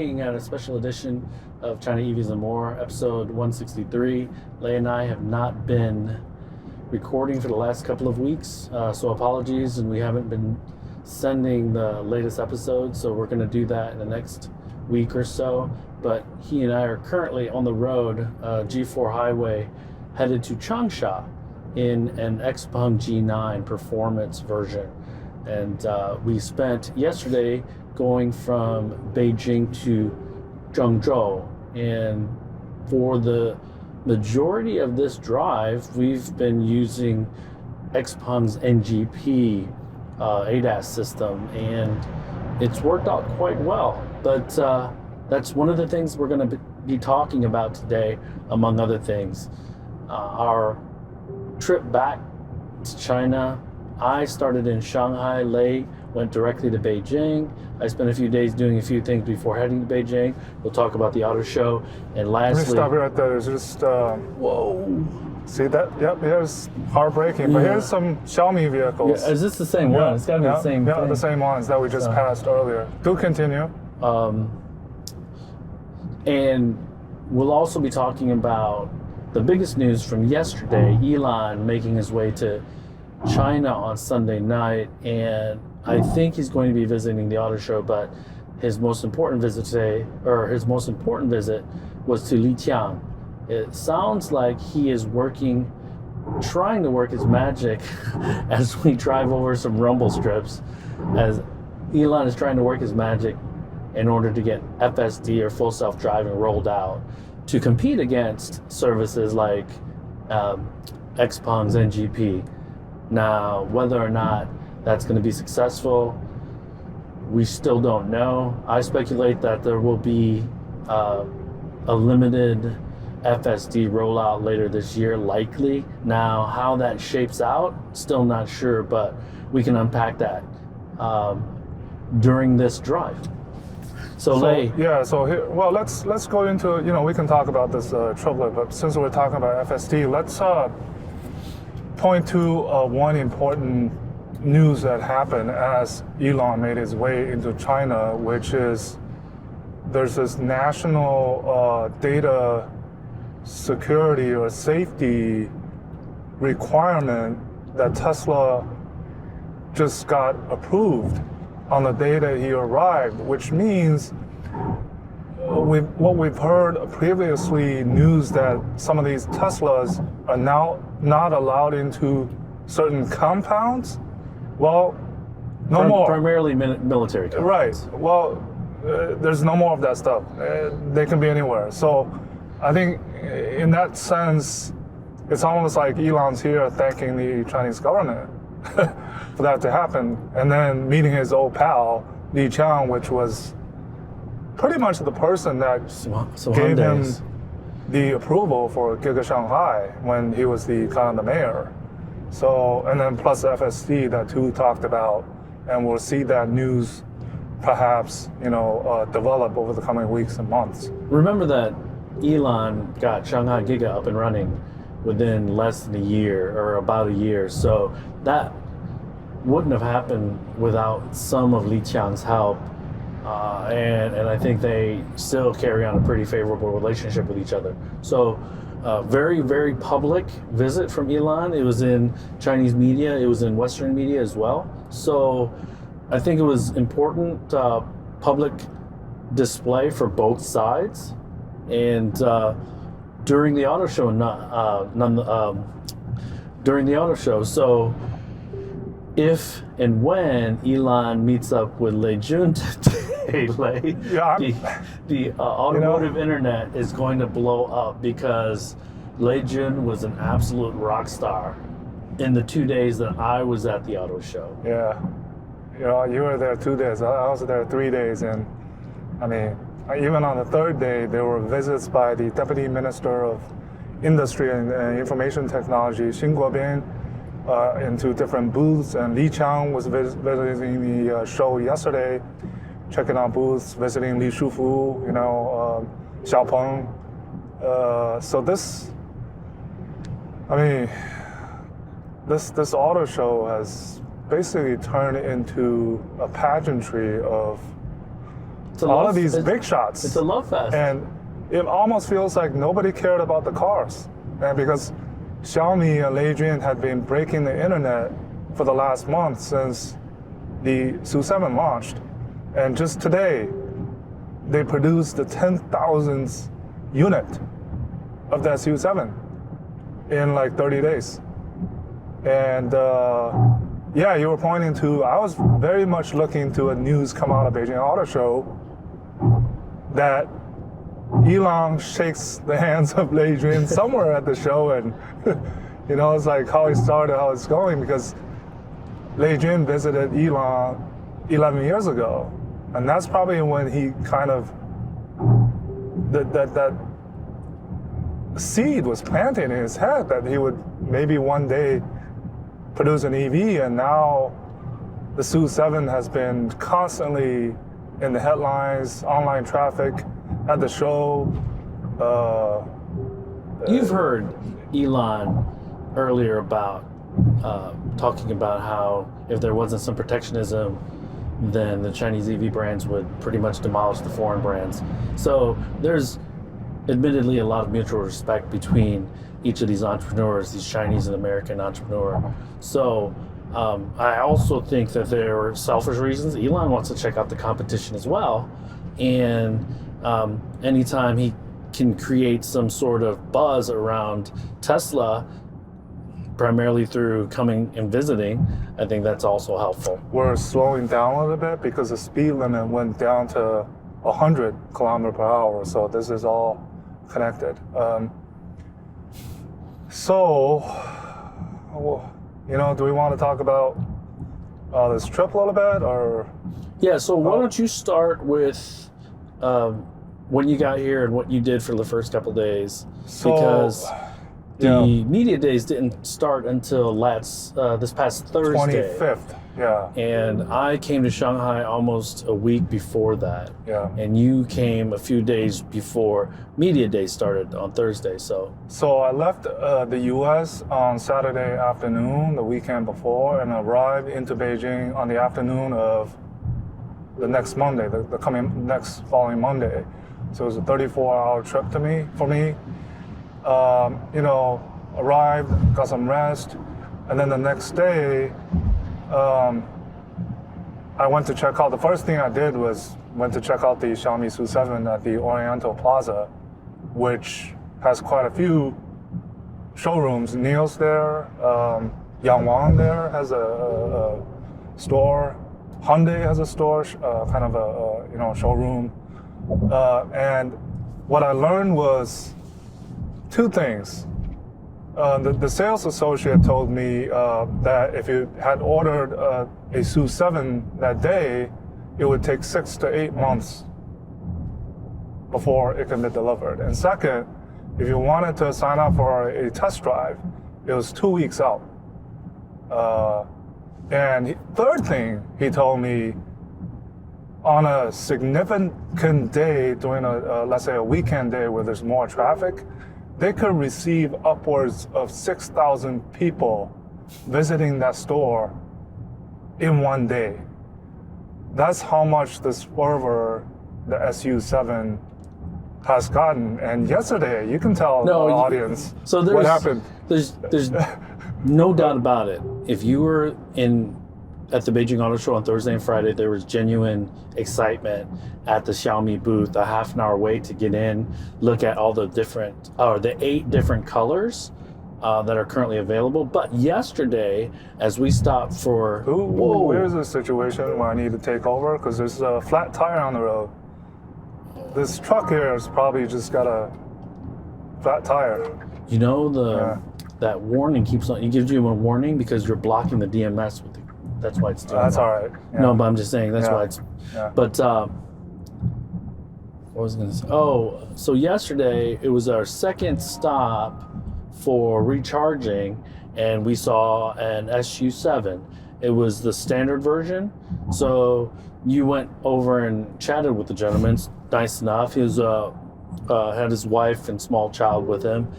looking at a special edition of China EVs and More, episode 163. Lei and I have not been recording for the last couple of weeks, so apologies, and we haven't been sending the latest episode, so we're going to do that in the next week or so. But he and I are currently on the road, G4 highway, headed to Changsha in an XPeng G9 performance version. And we spent yesterday going from Beijing to Zhengzhou, and for the majority of this drive, we've been using XPeng's NGP ADAS system, and it's worked out quite well. But that's one of the things we're going to be talking about today, among other things. Our trip back to China, I started in Shanghai. Lei went directly to Beijing. I spent a few days doing a few things before heading to Beijing. We'll talk about the auto show. And lastly... Let me stop you right there. There's just... whoa. See that? Yep, here's heartbreaking. But here's some Xiaomi vehicles. Yeah, is this the same one? It's got to be the same thing. Yeah, the same ones that we just passed earlier. Do continue. And we'll also be talking about the biggest news from yesterday, Elon making his way to China on Sunday night, and I think he's going to be visiting the auto show, but his most important visit today, or his most important visit, was to Lijiang. It sounds like he is trying to work his magic as we drive over some rumble strips, as Elon is trying to work his magic in order to get FSD or full self-driving rolled out to compete against services like XPeng's NGP. Now, whether or not that's going to be successful, we still don't know. I speculate that there will be a limited FSD rollout later this year, likely. Now, how that shapes out, still not sure, but we can unpack that during this drive. So Lei. Yeah, so here, well, let's go into, we can talk about this triplet, but since we're talking about FSD, let's point to one important news that happened as Elon made his way into China, which is there's this national data security or safety requirement that Tesla just got approved on the day that he arrived, which means what we've heard previously, news that some of these Teslas are now not allowed into certain compounds. Well, no more. Primarily military compounds. Right. Well, there's no more of that stuff. They can be anywhere. So I think in that sense, it's almost like Elon's here thanking the Chinese government for that to happen, and then meeting his old pal, Li Qiang, which was pretty much the person that gave him the approval for Giga Shanghai when he was the mayor. So, and then plus FSD that Tu talked about, and we'll see that news perhaps, develop over the coming weeks and months. Remember that Elon got Shanghai Giga up and running within less than a year, or about a year. So that wouldn't have happened without some of Li Qiang's help. And I think they still carry on a pretty favorable relationship with each other. So very, very public visit from Elon. It was in Chinese media. It was in Western media as well. So I think it was important public display for both sides. And during the auto show, during the auto show. So if and when Elon meets up with Lei Jun today, the automotive internet is going to blow up, because Lei Jun was an absolute rock star in the 2 days that I was at the auto show. Yeah, you were there 2 days. I was there 3 days, and I mean, even on the third day, there were visits by the Deputy Minister of Industry and Information Technology, Xin Guobin, into different booths, and Li Qiang was visiting the show yesterday, checking out booths, visiting Li Shufu, Xiaopeng. So this auto show has basically turned into a pageantry of It's all of these big shots. It's a love fest. And it almost feels like nobody cared about the cars. And because Xiaomi and Lei Jun had been breaking the internet for the last month since the SU7 launched. And just today, they produced the 10,000th unit of that SU7 in like 30 days. And yeah, you were pointing to, I was very much looking to a news come out of Beijing Auto Show that Elon shakes the hands of Lei Jun somewhere at the show, and you know, it's like how he started, how it's going, because Lei Jun visited Elon 11 years ago, and that's probably when he kind of, that seed was planted in his head that he would maybe one day produce an EV, and now the SU7 has been constantly in the headlines, online traffic, at the show. You've heard Elon earlier about talking about how if there wasn't some protectionism, then the Chinese EV brands would pretty much demolish the foreign brands. So there's admittedly a lot of mutual respect between each of these entrepreneurs, these Chinese and American entrepreneur. So I also think that there are selfish reasons. Elon wants to check out the competition as well. And anytime he can create some sort of buzz around Tesla, primarily through coming and visiting, I think that's also helpful. We're slowing down a little bit because the speed limit went down to 100 kilometers per hour. So this is all connected. So, you know, do we want to talk about this trip a little bit, or? Yeah, so why don't you start with when you got here and what you did for the first couple of days, because the media days didn't start until this past Thursday. 25th, yeah. And I came to Shanghai almost a week before that. Yeah. And you came a few days before media day started on Thursday, so. So I left the US on Saturday afternoon, the weekend before, and arrived into Beijing on the afternoon of the next Monday, the next following Monday. So it was a 34-hour trip for me. You know, arrived, got some rest, and then the next day, I went to check out. The first thing I did was went to check out the Xiaomi SU7 at the Oriental Plaza, which has quite a few showrooms. Neil's there, Yang Wang there has a store. Hyundai has a store, kind of a showroom. And what I learned was two things. The sales associate told me that if you had ordered a SU7 that day, it would take 6 to 8 months before it can be delivered. And second, if you wanted to sign up for a test drive, it was 2 weeks out. And third thing he told me, on a significant day during let's say a weekend day where there's more traffic, they could receive upwards of 6,000 people visiting that store in one day. That's how much this fervor the SU7 has gotten. And yesterday, you can tell the audience what happened. There's no doubt about it. If you were at the Beijing Auto Show on Thursday and Friday, there was genuine excitement at the Xiaomi booth, a half an hour wait to get in, look at all the 8 different colors that are currently available. But yesterday, as we stopped for... Where's the situation where I need to take over? Because there's a flat tire on the road. This truck here has probably just got a flat tire. You know, that warning keeps on... It gives you a warning because you're blocking the DMS with it. That's why it's doing That's that. all right. Yeah. No, but I'm just saying that's why it's... Yeah. But what was I going to say? Oh, so yesterday it was our second stop for recharging, and we saw an SU7. It was the standard version. So you went over and chatted with the gentleman. Nice enough. He was had his wife and small child with him,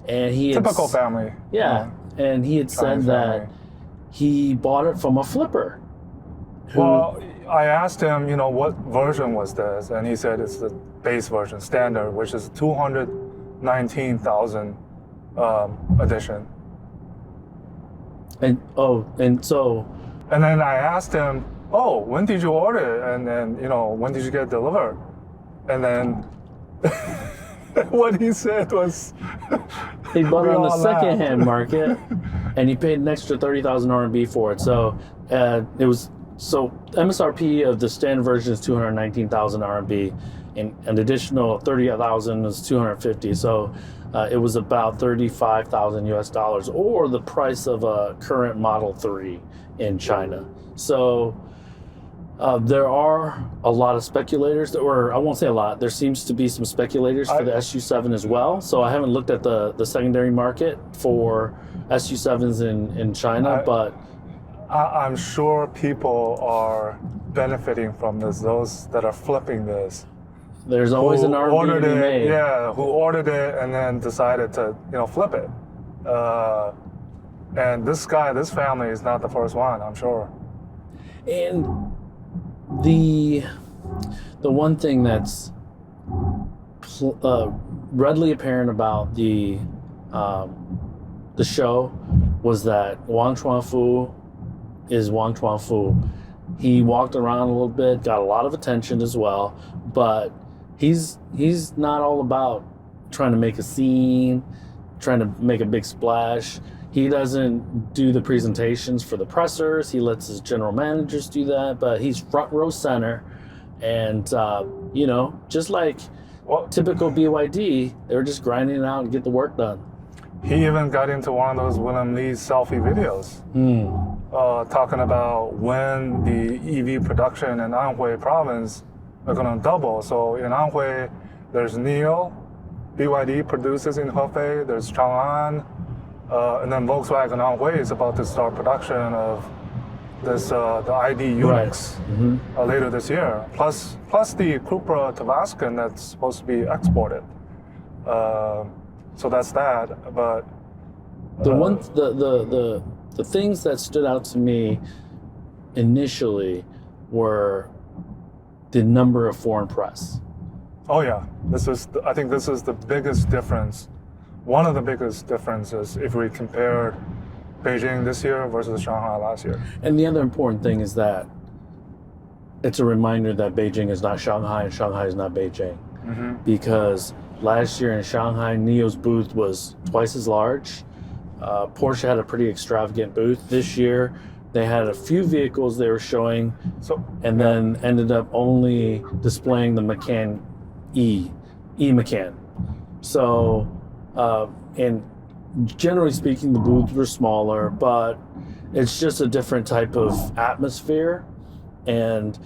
and he typical family. Yeah, and he had said that he bought it from a flipper. Well, I asked him, what version was this, and he said it's the base version, standard, which is 219,000 edition. And so. And then I asked him, oh, when did you order it? And then, when did you get it delivered? And then what he said was, he bought it on the all secondhand market, and he paid an extra 30,000 RMB for it. So MSRP of the standard version is 219,000 RMB, and an additional 30,000 is 250. So it was about 35,000 US dollars, or the price of a current Model 3 in China. So there are a lot of speculators, or I won't say a lot, there seems to be some speculators for the SU7 as well. So I haven't looked at the secondary market for SU7s in China, but I'm sure people are benefiting from this, those that are flipping this. There's always an RMB to be made. Yeah, who ordered it and then decided to, flip it. And this family is not the first one, I'm sure. And the one thing that's readily apparent about the show was that Wang Chuanfu is Wang Chuanfu. He walked around a little bit, got a lot of attention as well, but he's not all about trying to make a scene, trying to make a big splash. He doesn't do the presentations for the pressers. He lets his general managers do that, but he's front row center. And, just like typical BYD, they were just grinding it out and get the work done. He even got into one of those William Li's selfie videos, talking about when the EV production in Anhui province are going to double. So in Anhui, there's NIO, BYD produces in Hefei, there's Chang'an, and then Volkswagen Anhui is about to start production of this the ID Unix later this year. Plus the Cupra Tavascan that's supposed to be exported. So that's that. But the things that stood out to me initially were the number of foreign press. Oh yeah, I think this is the biggest difference. One of the biggest differences if we compare Beijing this year versus Shanghai last year. And the other important thing is that it's a reminder that Beijing is not Shanghai and Shanghai is not Beijing. Because last year in Shanghai, NIO's booth was twice as large. Porsche had a pretty extravagant booth. This year, they had a few vehicles they were showing, then ended up only displaying the Macan E-Macan. So, and generally speaking, the booths were smaller, but it's just a different type of atmosphere. And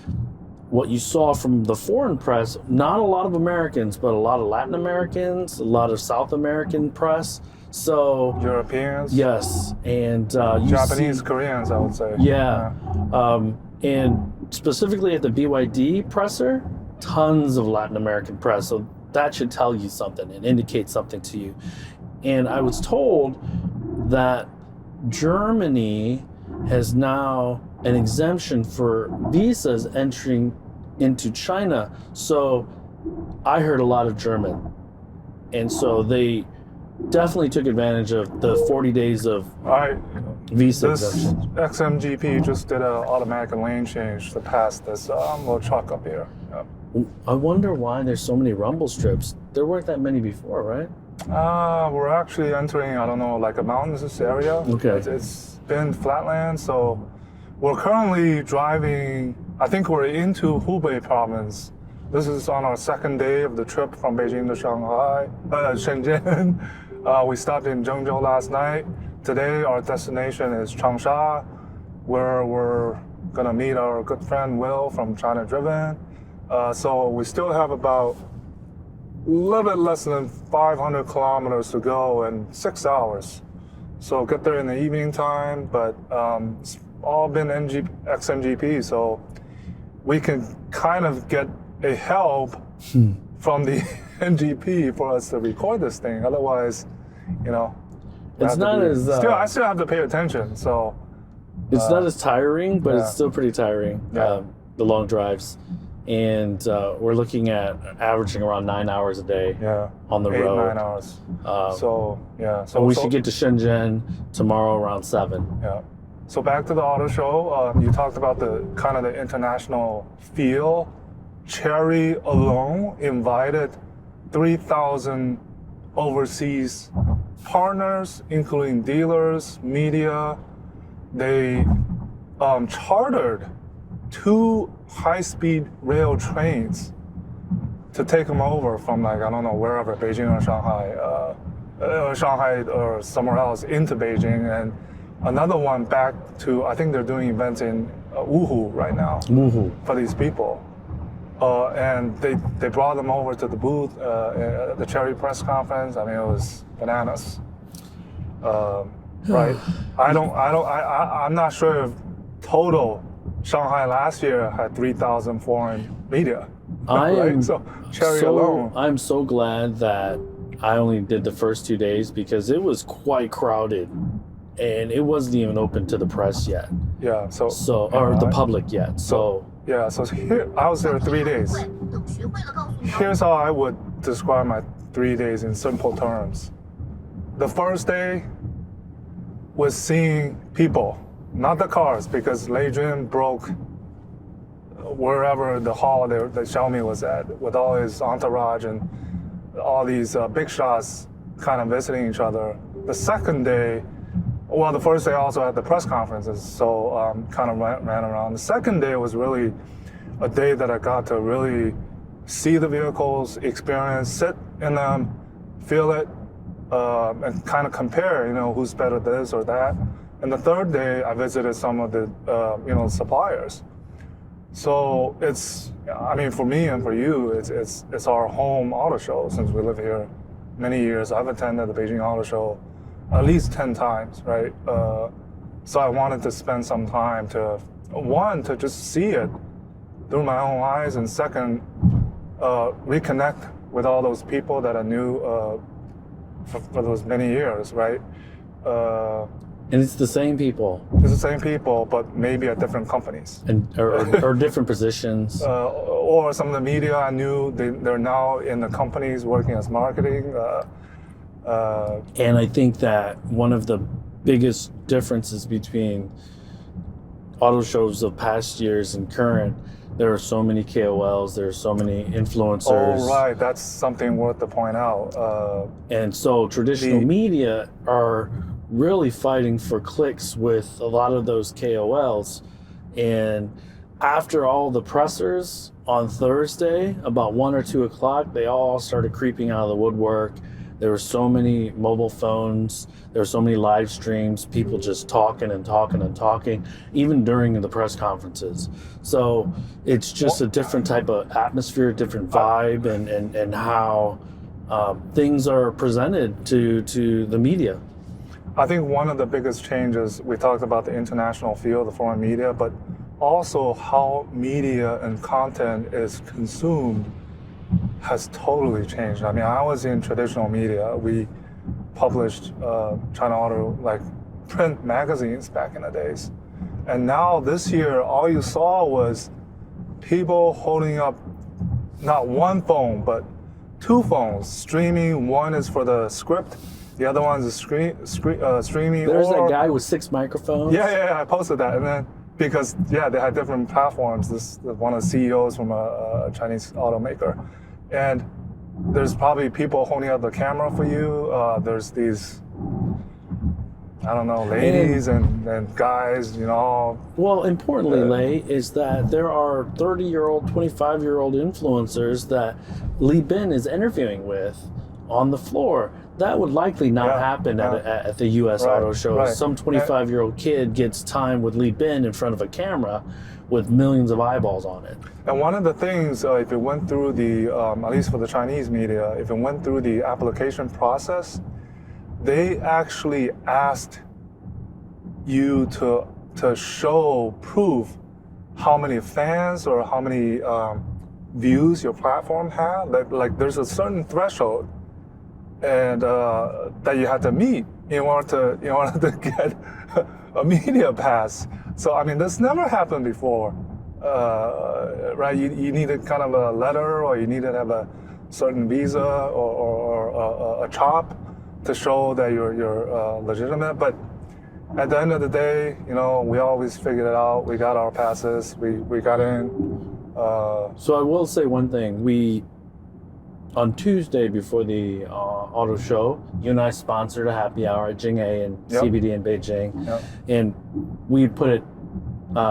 what you saw from the foreign press, not a lot of Americans, but a lot of Latin Americans, a lot of South American press. So Europeans, yes, and Japanese, Koreans, I would say. Yeah. And specifically at the BYD presser, tons of Latin American press. So that should tell you something and indicate something to you. And I was told that Germany has now an exemption for visas entering into China. So I heard a lot of German. And so they definitely took advantage of the 40 days of visa exemption. XMGP just did an automatic lane change to pass this little truck up here. Yep. I wonder why there's so many rumble strips. There weren't that many before, right? We're actually entering, I don't know, like a mountainous area. Okay. It's been flatland, so we're currently driving, I think we're into Hubei province. This is on our second day of the trip from Beijing to Shenzhen. We stopped in Zhengzhou last night. Today, our destination is Changsha, where we're gonna meet our good friend Will from China Driven. So we still have about a little bit less than 500 kilometers to go and 6 hours. So get there in the evening time, but it's all been XNGP, so we can kind of get a help from the NGP for us to record this thing. Otherwise, it's not as I still have to pay attention. So it's not as tiring, but it's still pretty tiring. Yeah. the long drives, and we're looking at averaging around 9 hours a day on the road. 8-9 hours. So we should get to Shenzhen tomorrow around 7. Yeah. So back to the auto show, you talked about the kind of the international feel. Chery alone invited 3,000 overseas partners, including dealers, media. They chartered 2 high-speed rail trains to take them over from, like, I don't know, wherever, Beijing or Shanghai or somewhere else into Beijing, and another one back to, I think they're doing events in Wuhu right now for these people. And they brought them over to the booth at the Chery press conference. I mean, it was bananas. Right? I'm not sure if total Shanghai last year had 3,000 foreign media. So Chery alone. I'm so glad that I only did the first 2 days because it was quite crowded, and it wasn't even open to the press yet. Yeah. Or the public yet. So here I was there 3 days. Here's how I would describe my 3 days in simple terms. The first day was seeing people, not the cars, because Lei Jun broke wherever the hall that Xiaomi was at with all his entourage and all these big shots kind of visiting each other. The second day, well, the first day also had the press conferences, so kind of ran around. The second day was really a day that I got to really see the vehicles, experience, sit in them, feel it, and kind of compare, who's better this or that. And the third day, I visited some of the, suppliers. So it's, I mean, for me and for you, it's our home auto show since we live here many years. I've attended the Beijing Auto Show at least 10 times, right? So I wanted to spend some time to just see it through my own eyes, and second, reconnect with all those people that I knew for those many years, right? And it's the same people. It's the same people, but maybe at different companies. Or different positions. Or some of the media I knew, they're now in the companies working as marketing. And I think that one of the biggest differences between auto shows of past years and current, there are so many KOLs, there are so many influencers. Oh, right. That's something worth to point out. And so traditional media are really fighting for clicks with a lot of those KOLs. And after all the pressers on Thursday, about 1 or 2 o'clock, they all started creeping out of the woodwork. There were so many mobile phones. There were so many live streams, people just talking and talking and talking, even during the press conferences. So it's just a different type of atmosphere, different vibe, and how things are presented to the media. I think one of the biggest changes, we talked about the international field, the foreign media, but also how media and content is consumed has totally changed. I mean, I was in traditional media. We published China Auto, like print magazines back in the days. And now this year, all you saw was people holding up not one phone, but 2 phones, streaming. One is for the script, the other one is streaming. There's that guy with 6 microphones. Yeah, I posted that. And then, because, they had different platforms. This one of the CEOs from a Chinese automaker. And there's probably people holding up the camera for you. There's these, I don't know, ladies and guys, Well, importantly, Lei, is that there are 30-year-old, 25-year-old influencers that Li Bin is interviewing with on the floor. That would likely not happen at the U.S. Auto Show. Right. Some 25-year-old kid gets time with Li Bin in front of a camera with millions of eyeballs on it. And one of the things, if it went through the, at least for the Chinese media, if it went through the application process, they actually asked you to show proof how many fans or how many views your platform had. Like there's a certain threshold and that you had to meet in order to get a media pass. So I mean, this never happened before. right? You needed kind of a letter, or you needed to have a certain visa or a chop to show that you're legitimate. But at the end of the day, we always figured it out. We got our passes. We got in. So I will say one thing. On Tuesday before the auto show, you and I sponsored a happy hour at Jing'e and CBD in Beijing. Yep. And we put it,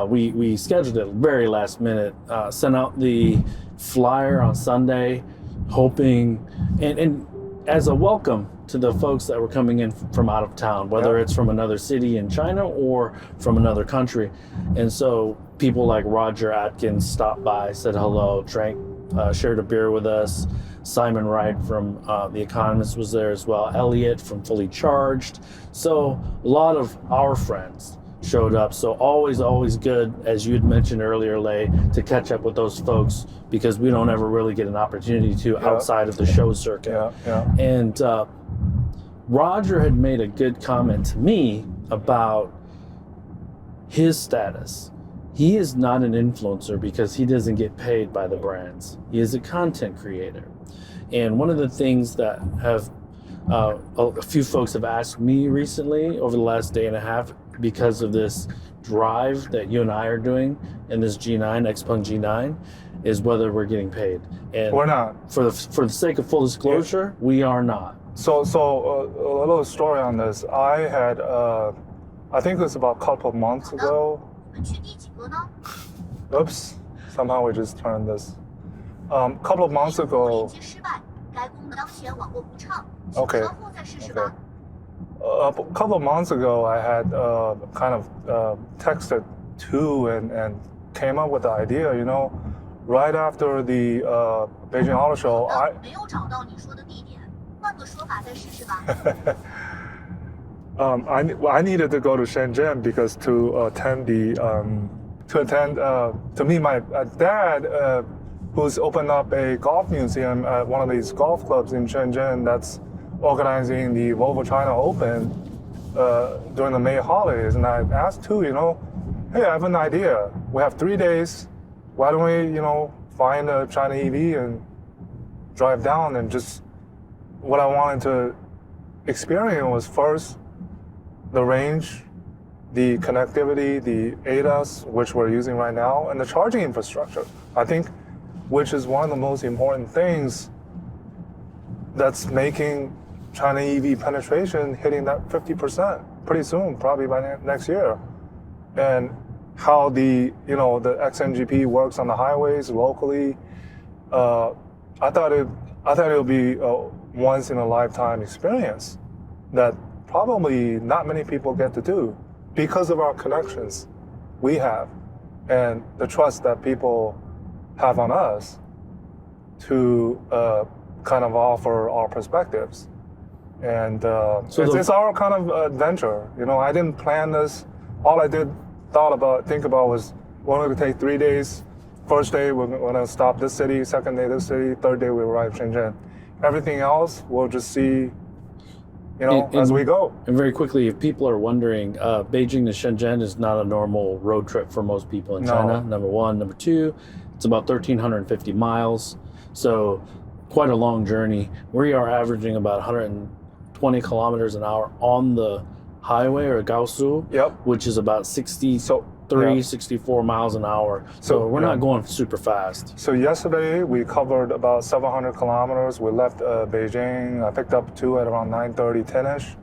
we scheduled it very last minute, sent out the flyer on Sunday, hoping, and as a welcome to the folks that were coming in from out of town, whether it's from another city in China or from another country. And so people like Roger Atkins stopped by, said hello, drank, shared a beer with us. Simon Wright from The Economist was there as well. Elliot from Fully Charged. So a lot of our friends showed up. So always good, as you had mentioned earlier, Lei, to catch up with those folks, because we don't ever really get an opportunity to outside of the show circuit. And Roger had made a good comment to me about his status. He is not an influencer because he doesn't get paid by the brands. He is a content creator. And one of the things that have a few folks have asked me recently over the last day and a half, because of this drive that you and I are doing in this G9, XPeng G9, is whether we're getting paid. And we're not. For the sake of full disclosure, we are not. So a little story on this. I had, I think it was about a couple of months ago. Oops, somehow we just turned this. Couple of months ago. Okay. A couple of months ago, I had kind of texted Tu and came up with the idea, right after the Beijing Auto Show, I needed to go to Shenzhen because to meet my dad, who's opened up a golf museum at one of these golf clubs in Shenzhen that's organizing the Volvo China Open during the May holidays. And I asked Tu, hey, I have an idea. We have 3 days. Why don't we, find a China EV and drive down? And just what I wanted to experience was first the range, the connectivity, the ADAS, which we're using right now, and the charging infrastructure. I think, which is one of the most important things that's making China EV penetration hitting that 50% pretty soon, probably by next year. And how the X-NGP works on the highways locally. I thought it would be a once in a lifetime experience that probably not many people get to do because of our connections we have and the trust that people have on us to kind of offer our perspectives. And it's our kind of adventure. I didn't plan this. All I think about was we're going to take 3 days. First day, we're going to stop this city. Second day, this city. Third day, we arrive Shenzhen. Everything else, we'll just see, as we go. And very quickly, if people are wondering, Beijing to Shenzhen is not a normal road trip for most people in China, number one. Number two, it's about 1,350 miles. So quite a long journey. We are averaging about 120 kilometers an hour on the highway or Gaosu, which is about 64 miles an hour. So we're not going super fast. So yesterday we covered about 700 kilometers. We left Beijing. I picked up Tu at around 9:30, 10ish,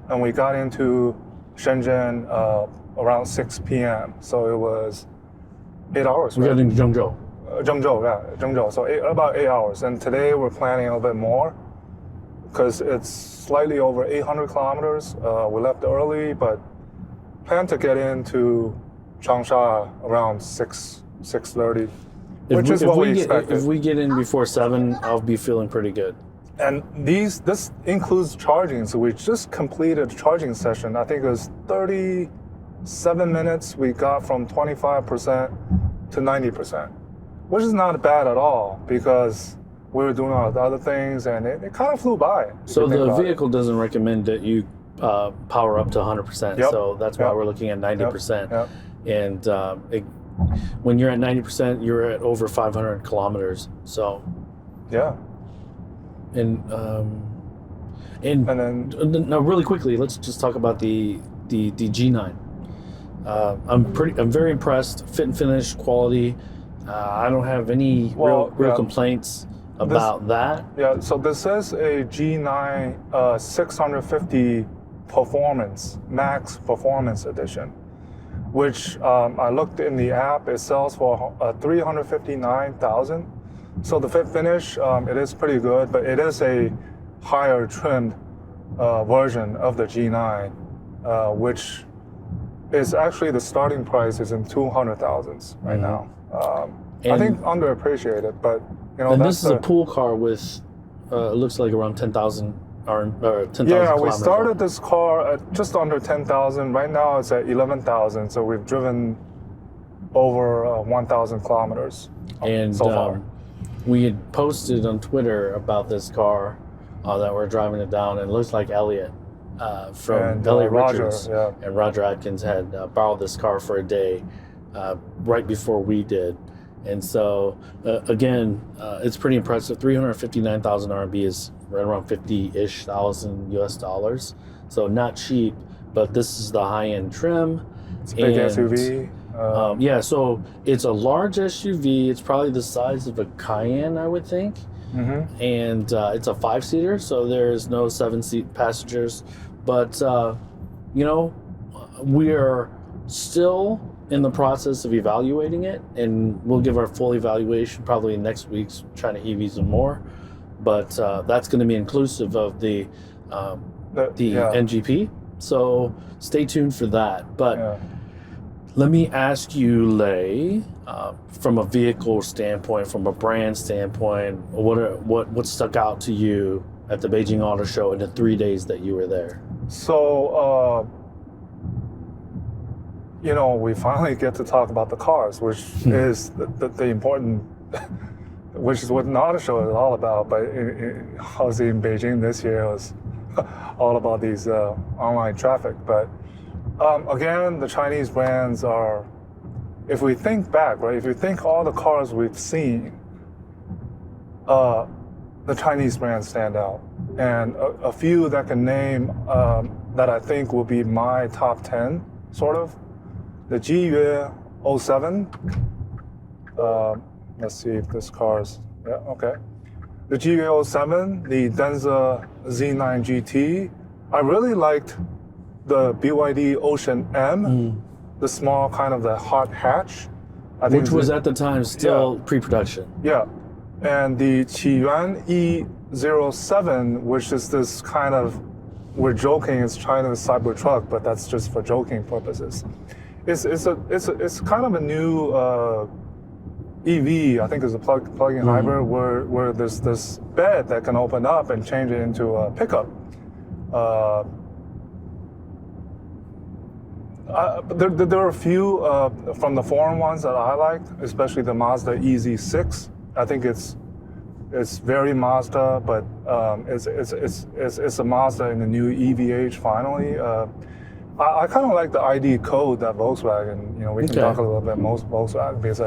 and we got into Shenzhen around 6 p.m. So it was 8 hours. We got into Zhengzhou. Zhengzhou. So about 8 hours. And today we're planning a little bit more because it's slightly over 800 kilometers. We left early, but plan to get into Changsha around 6:30, which is what we expected. If we get in before 7, I'll be feeling pretty good. And this includes charging. So we just completed a charging session. I think it was 37 minutes. We got from 25% to 90%, which is not bad at all because we were doing all the other things and it kind of flew by. So the vehicle doesn't recommend that you power up to 100%. So that's why we're looking at 90%. And when you're at 90%, you're at over 500 kilometers. So, Yeah. and then now really quickly, let's just talk about the G9. I'm very impressed. Fit and finish, quality. I don't have any real yeah. complaints about that. Yeah, so this is a G9 650 performance, max performance edition, which I looked in the app, it sells for 359,000. So the fit finish, it is pretty good, but it is a higher trimmed version of the G9, which is actually the starting price is in 200,000s right now. I think underappreciated, but you know. And that's this is a pool car with, it looks like around 10,000 or 10,000 Yeah, kilometers. we started this car at just under 10,000. Right now it's at 11,000, so we've driven over 1,000 kilometers And so far. we had posted on Twitter about this car that we're driving it down, and it looks like Elliot from And, Elliot Roger, Richards yeah. and Roger Atkins had borrowed this car for a day right before we did. And so, again, it's pretty impressive. 359,000 RMB is right around 50-ish thousand US dollars. So not cheap, but this is the high-end trim. It's a big SUV. Yeah, so it's a large SUV. It's probably the size of a Cayenne, I would think. And it's a 5-seater, so there's no 7-seat passengers. But, you know, we're still in the process of evaluating it, and we'll give our full evaluation probably next week's China EVs and more. But that's going to be inclusive of the NGP. So stay tuned for that. But let me ask you, Lei, from a vehicle standpoint, from a brand standpoint, what stuck out to you at the Beijing Auto Show in the 3 days that you were there? So, you know, we finally get to talk about the cars, which is the important, which is what an auto show is all about. But obviously in Beijing this year, it was all about these online traffic. But again, the Chinese brands are, if we think back, right, if you think all the cars we've seen, the Chinese brands stand out. And a few that can name that I think will be my top 10, sort of. The Jiyue 07. Let's see if this car's, yeah, okay. The Jiyue 07, the Denza Z9 GT. I really liked the BYD Ocean M, the small kind of the hot hatch. Which was at the time still pre-production. Yeah, and the Qiyuan E07, which is this kind of, we're joking, it's China's Cybertruck, but that's just for joking purposes. It's kind of a new EV. I think it's a plug-in hybrid where there's this bed that can open up and change it into a pickup. There are a few from the foreign ones that I liked, especially the Mazda EZ6. I think it's very Mazda, but it's a Mazda in the new EV age finally. I kind of like the ID code that Volkswagen, you know, we can talk a little bit most Volkswagen because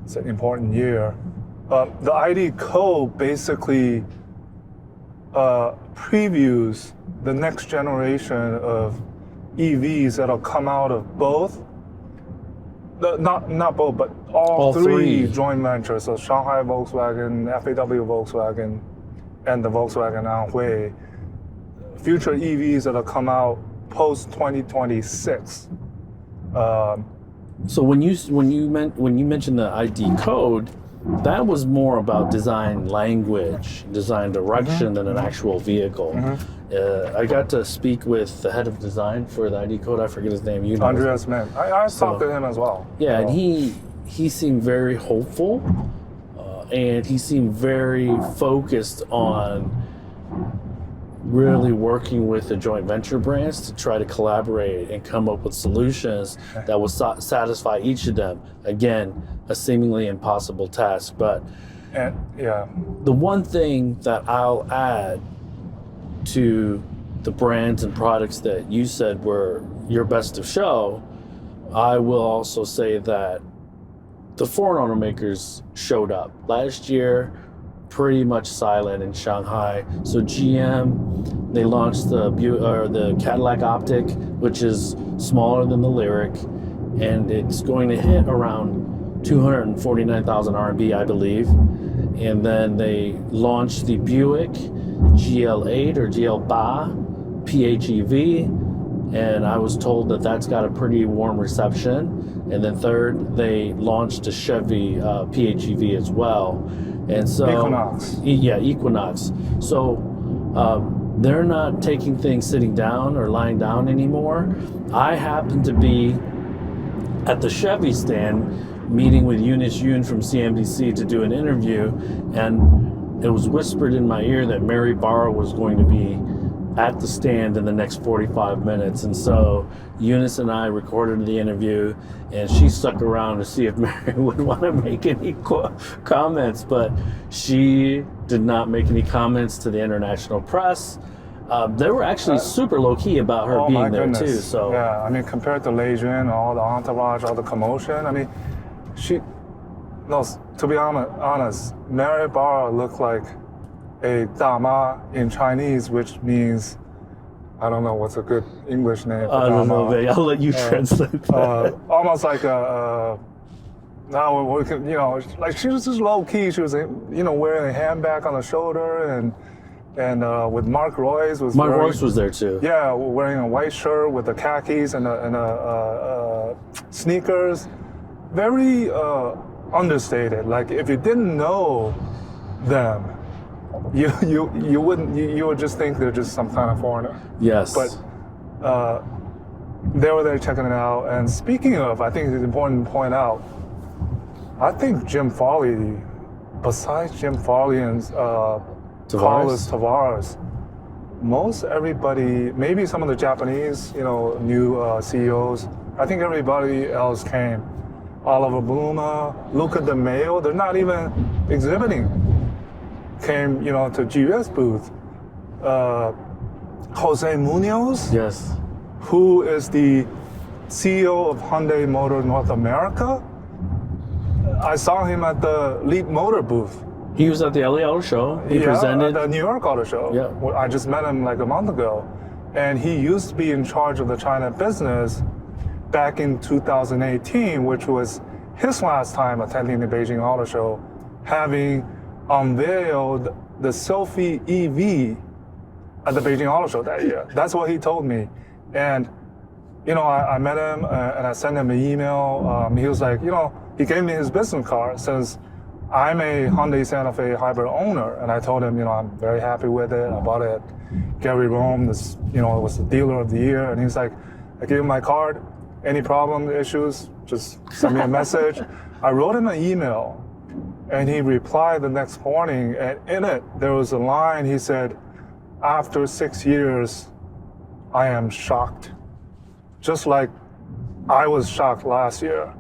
it's an important year. The ID code basically previews the next generation of EVs that'll come out of both, not both, but all three joint ventures. So Shanghai Volkswagen, FAW Volkswagen, and the Volkswagen Anhui. Future EVs that'll come out post 2026. So when you mentioned the ID code, that was more about design language, design direction than an actual vehicle. I got to speak with the head of design for the ID code. I forget his name. You know, Andreas Mann. I talked to him as well. Yeah, and he seemed very hopeful, and he seemed very focused on really working with the joint venture brands to try to collaborate and come up with solutions that will satisfy each of them. Again, a seemingly impossible task, but the one thing that I'll add to the brands and products that you said were your best of show, I will also say that the foreign automakers showed up. Last year, pretty much silent in Shanghai. So GM, they launched the Cadillac Optic, which is smaller than the Lyric, and it's going to hit around 249,000 RMB, I believe. And then they launched the Buick GL8 or GL8 PHEV, and I was told that that's got a pretty warm reception. And then third, they launched a Chevy PHEV as well. And so Equinox. Yeah, Equinox. So they're not taking things sitting down or lying down anymore. I happen to be at the Chevy stand meeting with Eunice Yoon from CNBC to do an interview, and it was whispered in my ear that Mary Barra was going to be at the stand in the next 45 minutes. And so Eunice and I recorded the interview, and she stuck around to see if Mary would want to make any comments, but she did not make any comments to the international press. They were actually super low-key about her being there too. So yeah, I mean, compared to Lei Jun, all the entourage, all the commotion, I mean, to be honest, Mary Barra looked like a dama in Chinese, which means, I don't know what's a good English name. I don't know, I'll let you translate that. Almost like now we can, like she was just low key. She was, wearing a handbag on the shoulder, and with Mark Royce was there too. Yeah, wearing a white shirt with the khakis and sneakers. Very understated. Like if you didn't know them, you would just think they're just some kind of foreigner. Yes. But they were there checking it out. And speaking of, I think it's important to point out, I think Jim Farley, besides Jim Farley and Carlos Tavares, most everybody, maybe some of the Japanese, new CEOs, I think everybody else came. Oliver Blumer, Luca De Mayo, they're not even exhibiting. Came, to GS booth. Jose Munoz, yes, who is the CEO of Hyundai Motor North America. I saw him at the Leap Motor booth. He was at the LA Auto Show. He presented at the New York Auto Show. Yeah. I just met him like a month ago. And he used to be in charge of the China business back in 2018, which was his last time attending the Beijing Auto Show, having unveiled the Selfie EV at the Beijing Auto Show that year. That's what he told me. And, I met him and I sent him an email. He was like, he gave me his business card, since I'm a Hyundai Santa Fe hybrid owner. And I told him, I'm very happy with it. I bought it at Gary Rome, it was the dealer of the year. And he's like, I gave him my card. Any problem, issues, just send me a message. I wrote him an email, and he replied the next morning, and in it, there was a line. He said, after 6 years, I am shocked. Just like I was shocked last year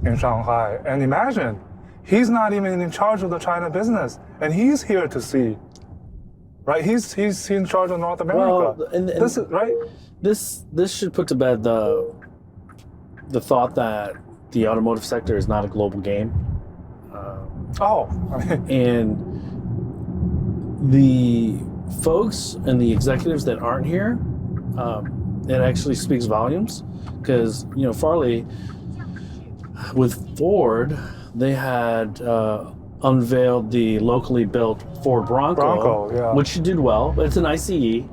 in Shanghai. And imagine, he's not even in charge of the China business, and he's here to see, right? He's in charge of North America. Well, and this is, right? This should put to bed the thought that the automotive sector is not a global game. And the folks and the executives that aren't here, it actually speaks volumes, because Farley with Ford, they had unveiled the locally built Ford Bronco, yeah. which did well. It's an ICE.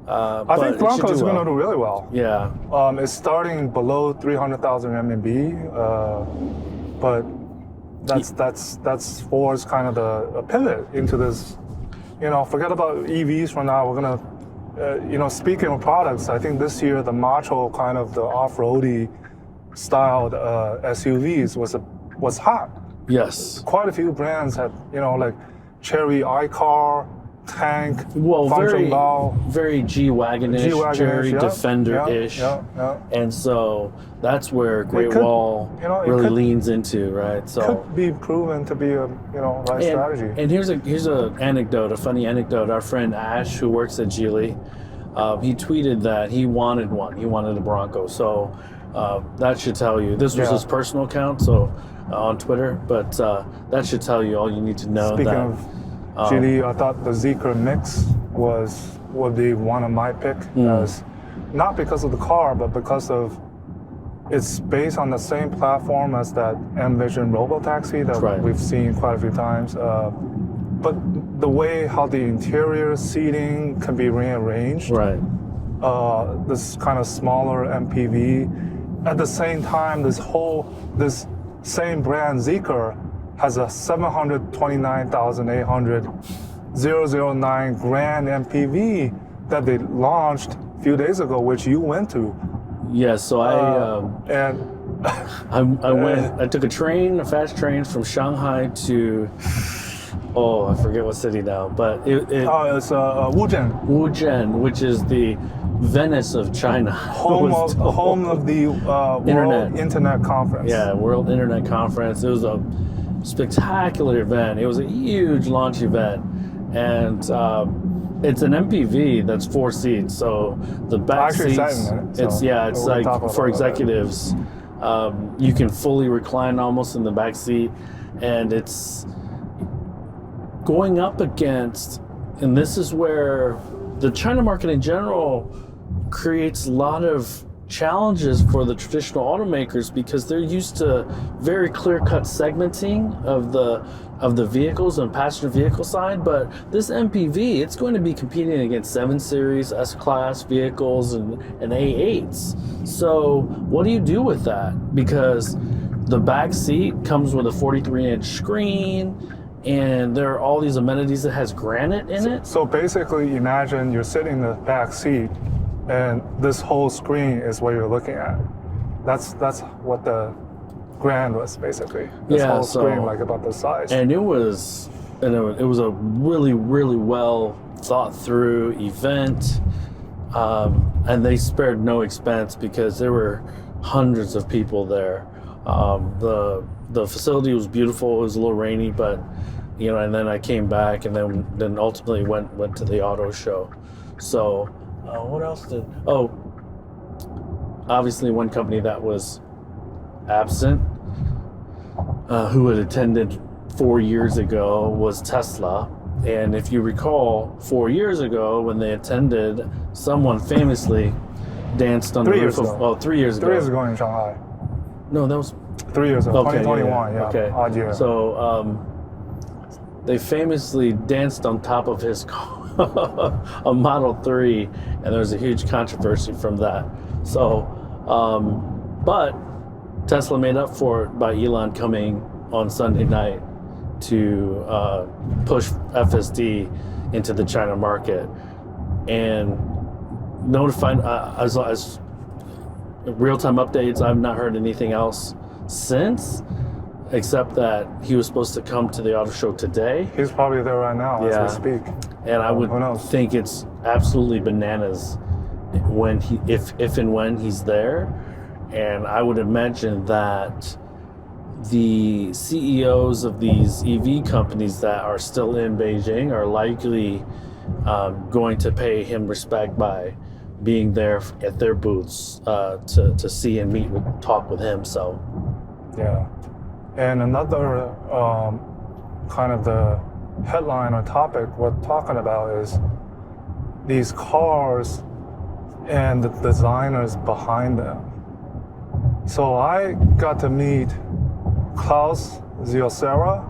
I think Bronco is going to do really well. Yeah. It's starting below 300,000 RMB, but that's Ford's kind of the pivot into this. Forget about EVs for now. We're gonna, speaking of products, I think this year the macho kind of the off-roady styled SUVs was hot. Yes. Quite a few brands had, like Chery iCar, Tank, very G-Wagon-ish, Chery Defender-ish. Yeah. And so that's where Great Wall really leans into, right? So could be proven to be a right strategy. And here's a anecdote, a funny anecdote. Our friend Ash, who works at Geely, he tweeted that he wanted one. He wanted a Bronco. So that should tell you. This was his personal account. So on Twitter, but that should tell you all you need to know. Speaking that, of GD, I thought the Zeekr Mix would be one of my pick, as not because of the car, but because of it's based on the same platform as that Envision Robotaxi that we've seen quite a few times. But the way how the interior seating can be rearranged, this kind of smaller MPV. At the same time, this same brand Zeekr has a 729,800 009 Grand MPV that they launched a few days ago, which you went to. Yeah, so I took a fast train from Shanghai to, I forget what city now, but it's Wuzhen. Wuzhen, which is the Venice of China. Home of the World Internet Conference. Yeah, World Internet Conference. It was a spectacular event. It was a huge launch event, and it's an MPV that's 4 seats. So the back seats, it's like for executives. You can fully recline almost in the back seat, and it's going up against, and this is where the China market in general creates a lot of challenges for the traditional automakers, because they're used to very clear-cut segmenting of the vehicles and passenger vehicle side. But this MPV, it's going to be competing against 7 Series, S-Class vehicles and A8s. So what do you do with that? Because the back seat comes with a 43-inch screen, and there are all these amenities that has granite in it. So basically, imagine you're sitting in the back seat, and this whole screen is what you're looking at. That's what the Grand was basically. This whole screen, like about this size. And it was a really, really well thought through event, and they spared no expense because there were hundreds of people there. The facility was beautiful. It was a little rainy, but and then I came back, and then ultimately went to the auto show. So what else obviously one company that was absent, who had attended 4 years ago, was Tesla. And if you recall, 4 years ago when they attended, someone famously danced on the roof of 3 years ago. 3 years ago in Shanghai. No, that was 3 years ago. Okay, 2021, okay. Odd year. So they famously danced on top of his car, a Model 3, and there was a huge controversy from that. So, but Tesla made up for it by Elon coming on Sunday night to push FSD into the China market, and notified as real-time updates. I've not heard anything else since, except that he was supposed to come to the auto show today. He's probably there right now as we speak. And I would think it's absolutely bananas if and when he's there. And I would imagine that the CEOs of these EV companies that are still in Beijing are likely going to pay him respect by being there at their booths to see and meet and talk with him. So yeah. And another kind of the headline or topic we're talking about is these cars and the designers behind them. So I got to meet Klaus Ziosera,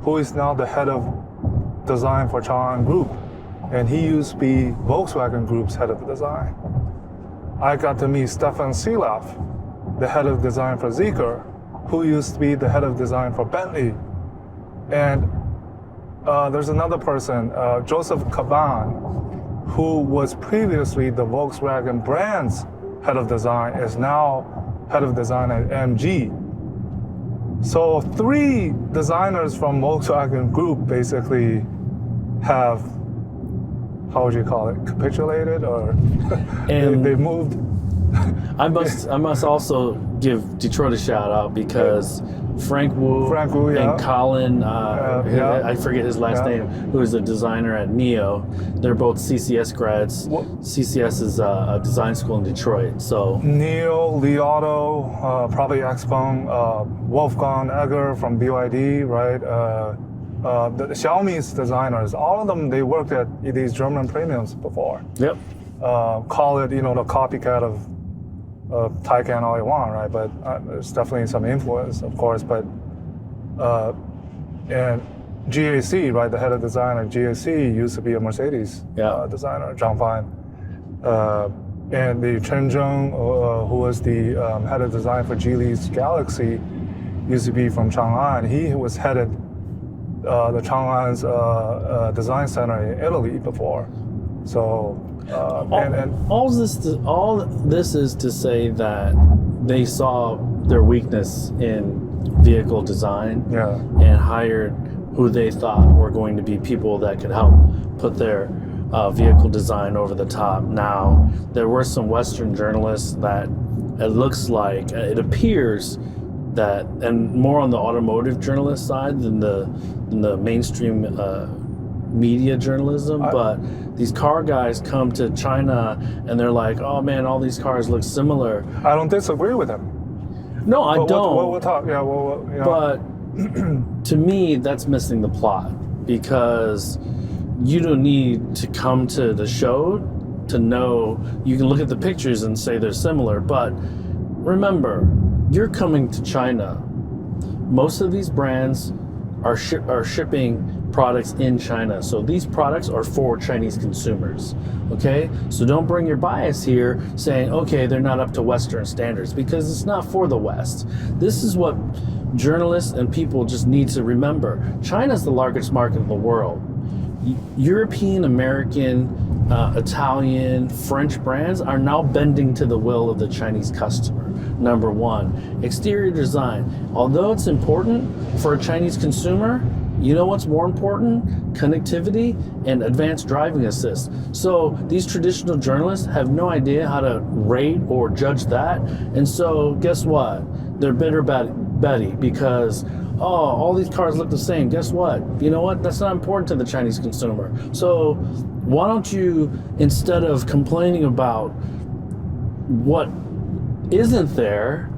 who is now the head of design for Chang'an Group, and he used to be Volkswagen Group's head of design. I got to meet Stefan Silaf, the head of design for Zeekr, who used to be the head of design for Bentley. And there's another person, Joseph Caban, who was previously the Volkswagen brand's head of design, is now head of design at MG. So 3 designers from Volkswagen Group basically have, how would you call it, capitulated, or they moved. I must also give Detroit a shout out, because Frank Wu, yeah. and Colin, yeah. I forget his last Yeah. name, who is a designer at NEO. They're both CCS grads. CCS is a design school in Detroit. So Neo, Li Auto, probably XPeng, Wolfgang Egger from BYD, right? The Xiaomi's designers, all of them, they worked at these German premiums before. yep. Call it, the copycat of Taycan all you want, right? But there's definitely some influence, of course. But and GAC, right? The head of design at GAC used to be a Mercedes designer, Zhang Fan. And the Chen Zheng, who was the head of design for Geely's Galaxy, used to be from Chang'an. He was headed the Chang'an's design center in Italy before. So all this is to say that they saw their weakness in vehicle design and hired who they thought were going to be people that could help put their vehicle design over the top. Now, there were some Western journalists that it appears that, and more on the automotive journalist side than the mainstream media journalism, but these car guys come to China and they're like, oh man, all these cars look similar. I don't disagree with him. No, I don't. We'll talk. Yeah, But to me, that's missing the plot, because you don't need to come to the show to know. You can look at the pictures and say they're similar, but remember, you're coming to China. Most of these brands are shipping products in China. So these products are for Chinese consumers, okay? So don't bring your bias here saying, okay, they're not up to Western standards, because it's not for the West. This is what journalists and people just need to remember. China's the largest market in the world. European, American, Italian, French brands are now bending to the will of the Chinese customer. Number one, exterior design. Although it's important for a Chinese consumer, you know what's more important? Connectivity and advanced driving assist. So these traditional journalists have no idea how to rate or judge that. And so guess what? They're bitter Betty, because all these cars look the same. Guess what? You know what? That's not important to the Chinese consumer. So why don't you, instead of complaining about what isn't there,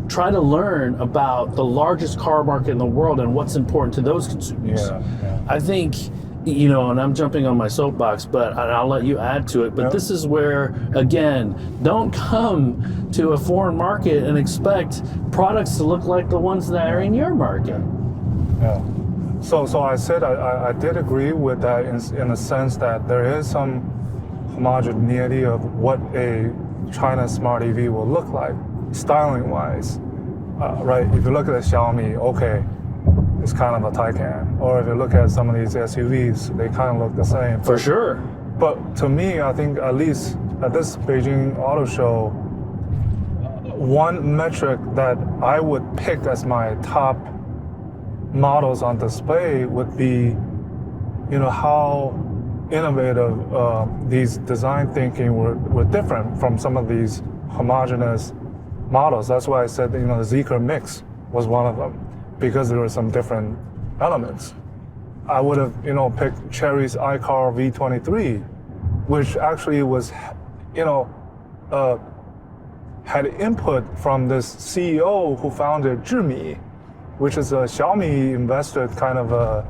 try to learn about the largest car market in the world and what's important to those consumers. I think, and I'm jumping on my soapbox, but I'll let you add to it. But this is where, again, don't come to a foreign market and expect products to look like the ones that are in your market. Yeah. So I said I did agree with that in the sense that there is some homogeneity of what a China smart EV will look like, styling wise, right? If you look at a Xiaomi, okay, it's kind of a Taycan. Or if you look at some of these SUVs, they kind of look the same. For sure. But to me, I think at least at this Beijing Auto Show, one metric that I would pick as my top models on display would be, how innovative these design thinking were different from some of these homogeneous models. That's why I said the Zeekr mix was one of them, because there were some different elements. I would have picked Chery's iCar V23, which actually was had input from this CEO who founded Zhimi, which is a Xiaomi invested kind of a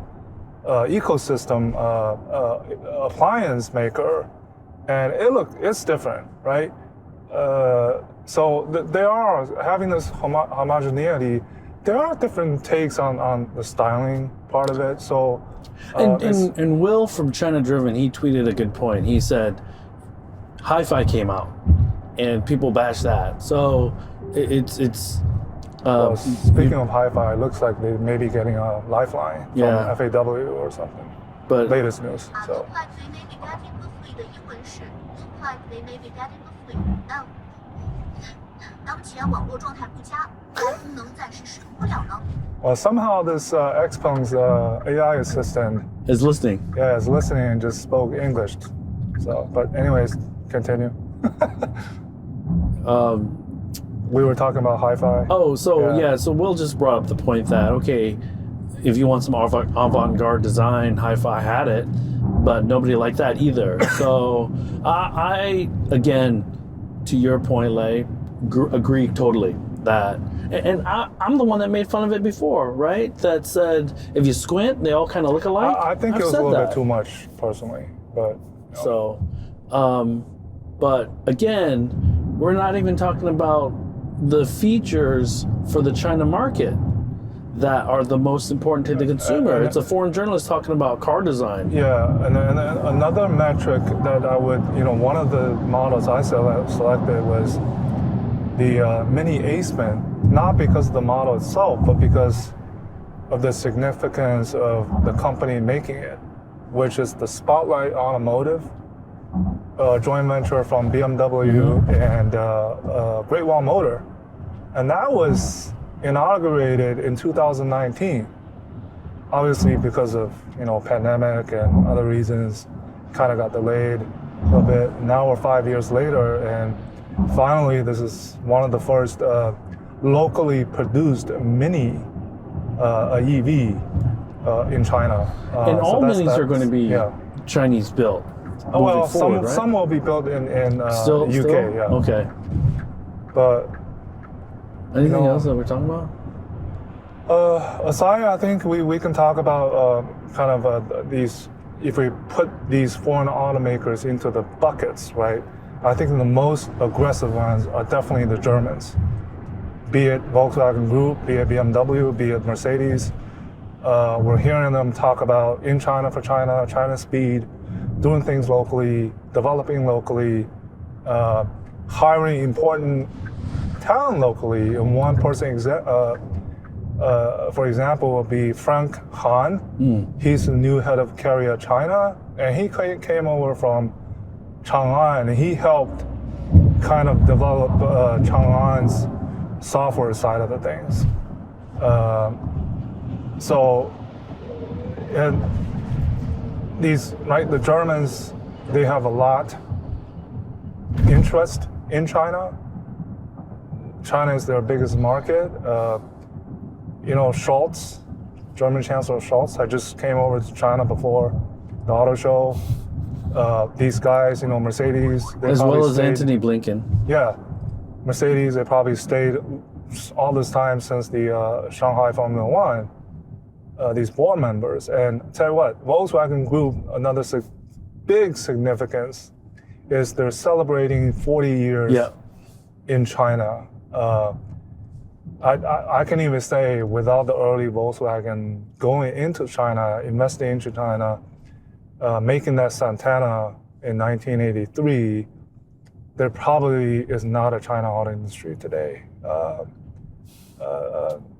ecosystem appliance maker, and it's different, right? So they are having this homogeneity. There are different takes on the styling part of it. So and Will from China Driven, he tweeted a good point. He said, Hi-Fi came out, and people bash that. So it's. Speaking of Hi-Fi, it looks like they may be getting a lifeline from FAW or something. But latest news. So. Well, somehow this XPeng's AI assistant is listening. Yeah, is listening and just spoke English. So, but anyways, continue. We were talking about hi-fi. Oh, so yeah, so Will just brought up the point that, okay, if you want some avant-garde design, hi-fi had it, but nobody liked that either. So I again, to your point, Lei, agree totally that, and I'm the one that made fun of it before, right? That said, if you squint, they all kind of look alike. I think it was a little bit too much, personally, but. So, but again, we're not even talking about the features for the China market that are the most important to the consumer. It's a foreign journalist talking about car design. Yeah, and another metric that I would, one of the models I selected was the Mini XPeng, not because of the model itself, but because of the significance of the company making it, which is the Spotlight Automotive, joint venture from BMW and Great Wall Motor. And that was inaugurated in 2019. Obviously, because of pandemic and other reasons, kind of got delayed a little bit. Now we're 5 years later, and finally, this is one of the first locally produced mini EV in China. And all minis are going to be Chinese built. Oh, well, forward, right? some will be built in still, UK. Yeah. Okay. But anything else that we're talking about? Aside, I think we can talk about kind of these. If we put these foreign automakers into the buckets, right? I think the most aggressive ones are definitely the Germans. Be it Volkswagen Group, be it BMW, be it Mercedes. We're hearing them talk about in China for China, China speed, doing things locally, developing locally, hiring important talent locally. And one person, for example, would be Frank Han. He's the new head of Carrier China, and he came over from Chang'an, and he helped kind of develop Chang'an's software side of the things. And the Germans, they have a lot interest in China. China is their biggest market. Scholz, German Chancellor Scholz, I just came over to China before the auto show. These guys, Mercedes, as well as Antony Blinken. Yeah, Mercedes, they probably stayed all this time since the Shanghai Formula One. These board members, and tell you what, Volkswagen Group, another big significance is they're celebrating 40 years in China. I can even say without the early Volkswagen going into China, investing into China, making that Santana in 1983, there probably is not a China auto industry today.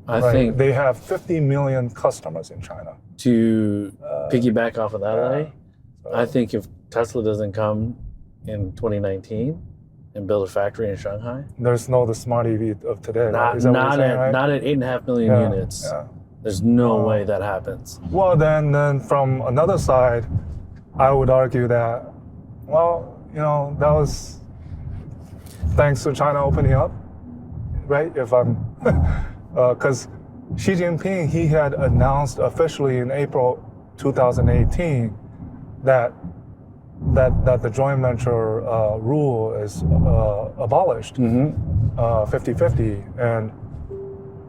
I think they have 50 million customers in China. To piggyback off of that, I think if Tesla doesn't come in 2019 and build a factory in Shanghai, there's no the smart EV of today. Not at 8.5 million units. Yeah. There's no way that happens. Well, then from another side, I would argue that, that was thanks to China opening up, right? If I'm, because Xi Jinping, he had announced officially in April 2018 that the joint venture rule is abolished, 50-50. And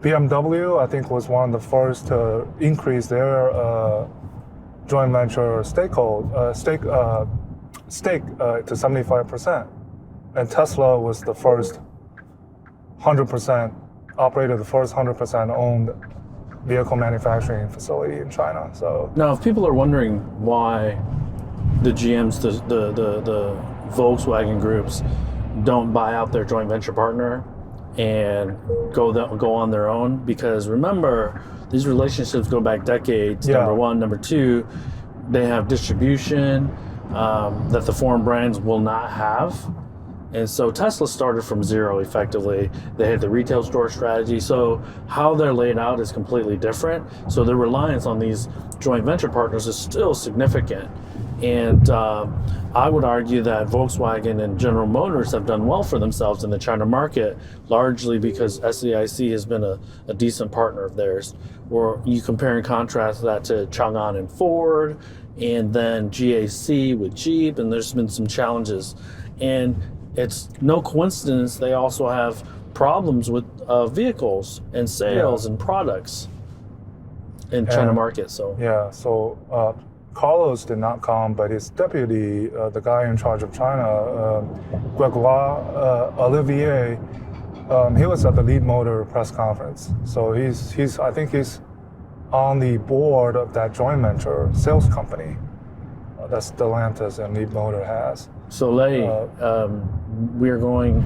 BMW, I think, was one of the first to increase their joint venture stake to 75%. And Tesla was the first 100% operated, the first 100% owned vehicle manufacturing facility in China. So now, if people are wondering why the GMs, the Volkswagen groups don't buy out their joint venture partner and go on their own, because remember, these relationships go back decades, number one. Number two, they have distribution that the foreign brands will not have. And so Tesla started from zero effectively. They had the retail store strategy. So how they're laid out is completely different. So their reliance on these joint venture partners is still significant. And I would argue that Volkswagen and General Motors have done well for themselves in the China market, largely because SAIC has been a decent partner of theirs. Or you compare and contrast that to Chang'an and Ford, and then GAC with Jeep, and there's been some challenges. And it's no coincidence they also have problems with vehicles and sales and products in China market. So Carlos did not come, but his deputy, the guy in charge of China, Gregoire Olivier, he was at the Lead Motor press conference. So I think he's on the board of that joint venture sales company that Stellantis and Lead Motor has. So we're going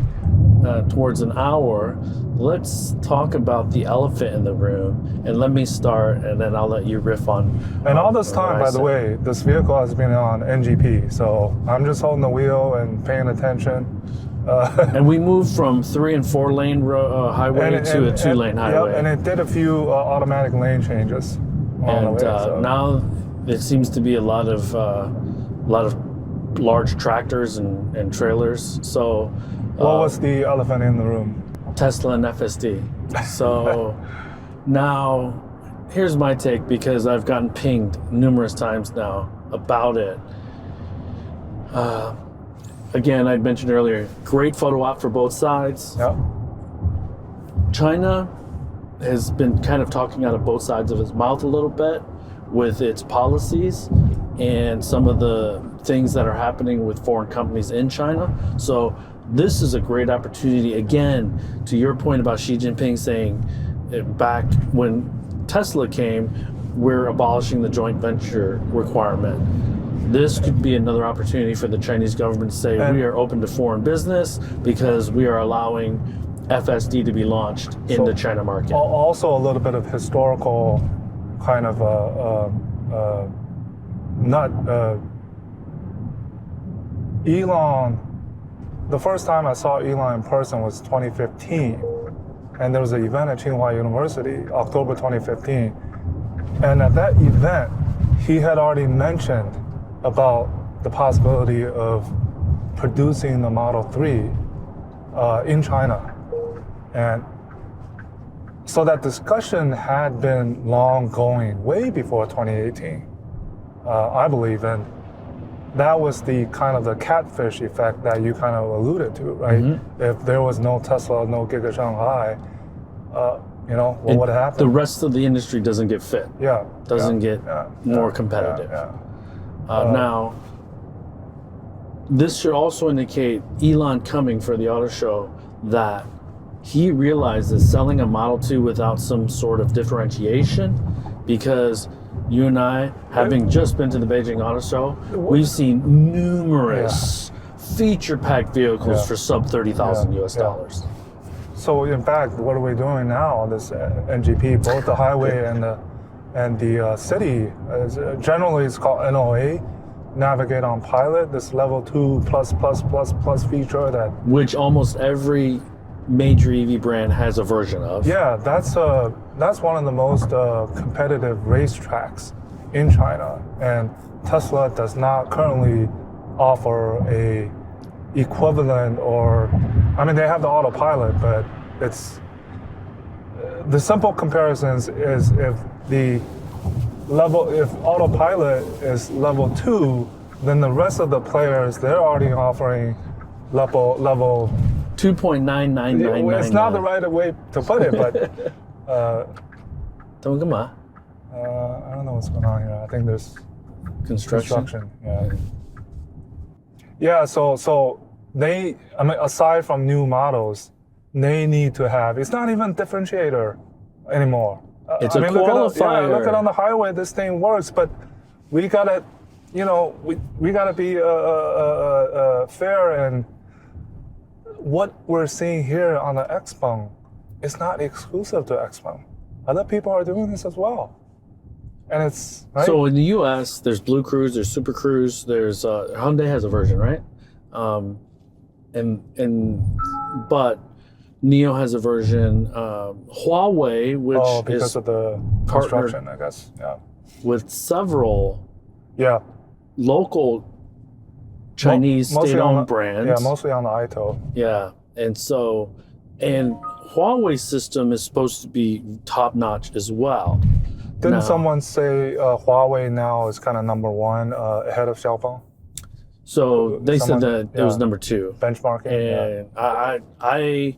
towards an hour. Let's talk about the elephant in the room, and let me start, and then I'll let you riff on. And all this time, by the way, this vehicle has been on NGP, so I'm just holding the wheel and paying attention. And we moved from 3 and 4 lane highway to a 2-lane highway. Yep, and it did a few automatic lane changes on the way. So. Now it seems to be a lot of large tractors and trailers. So what was the elephant in the room? Tesla and FSD. So now here's my take, because I've gotten pinged numerous times now about it. Again, I mentioned earlier, great photo op for both sides. Yep. China has been kind of talking out of both sides of its mouth a little bit with its policies and some of the things that are happening with foreign companies in China. So this is a great opportunity, again, to your point about Xi Jinping saying back when Tesla came, we're abolishing the joint venture requirement. This could be another opportunity for the Chinese government to say we are open to foreign business because we are allowing FSD to be launched in the China market. Also a little bit of historical kind of Elon. The first time I saw Elon in person was 2015, and there was an event at Tsinghua University, October 2015. And at that event, he had already mentioned about the possibility of producing the Model 3 in China. And so that discussion had been long going, way before 2018, I believe. And that was the kind of the catfish effect that you kind of alluded to, right? Mm-hmm. If there was no Tesla, no Giga Shanghai, what would happen? The rest of the industry doesn't get fit. Doesn't get more competitive. Now, this should also indicate Elon coming for the auto show that he realizes selling a Model 2 without some sort of differentiation, because you and I, having just been to the Beijing Auto Show, we've seen numerous feature-packed vehicles for sub $30,000 US dollars. So in fact, what are we doing now on this NGP? Both the highway and the city, generally it's called NOA, Navigate on Pilot. This level 2 plus feature that which almost every major EV brand has a version of. Yeah, that's one of the most competitive racetracks in China, and Tesla does not currently offer a equivalent, or I mean they have the autopilot, but it's the simple comparisons is if autopilot is level 2, then the rest of the players, they're already offering level 2.99999. It's not the right way to put it, but I don't know what's going on here. I think there's construction. So they, I mean, aside from new models, they need to have, it's not even differentiator anymore. It's a qualifier. Look at on the highway, this thing works, but we gotta, we gotta be fair, and what we're seeing here on the XPeng is not exclusive to XPeng. Other people are doing this as well. And it's, right? So in the US, there's Blue Cruise, there's Super Cruise, there's Hyundai has a version, right? But NIO has a version. Huawei, which because is of the construction, I guess. Yeah. with several local Chinese state-owned brands. Yeah, mostly on the ITO. Yeah, and Huawei's system is supposed to be top-notch as well. Didn't someone say Huawei now is kind of number one ahead of Xiaopeng? So they said that it was number 2. Benchmarking. And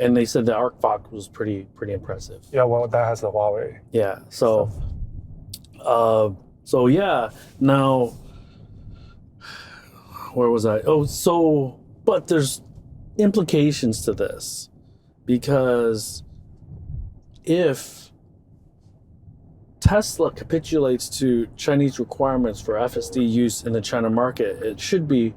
and they said the ArcFox was pretty impressive. Yeah, well, that has the Huawei. Yeah. So yeah. Now, where was I? But there's implications to this, because if Tesla capitulates to Chinese requirements for FSD use in the China market, it should be,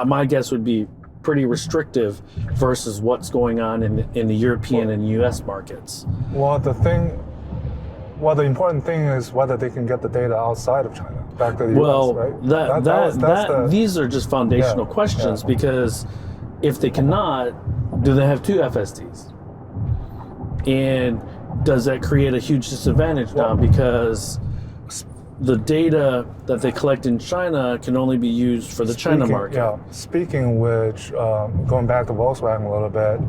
my guess would be, pretty restrictive versus what's going on in the European and US markets. Well, the important thing is whether they can get the data outside of China, back to the US, right? These are just foundational questions, because if they cannot, do they have 2 FSDs? And does that create a huge disadvantage now, because the data that they collect in China can only be used for the China market? Yeah. Speaking which, going back to Volkswagen a little bit,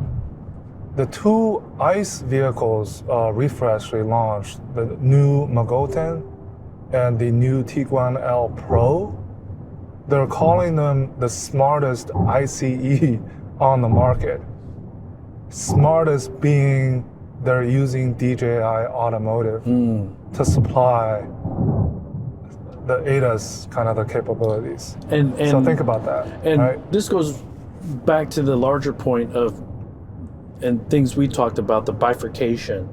the 2 ICE vehicles refresh launched, the new Magotan and the new Tiguan L Pro. They're calling them the smartest ICE on the market. Smartest being they're using DJI Automotive to supply the ADAS kind of the capabilities. And so think about that. And right? This goes back to the larger point of, and things we talked about, the bifurcation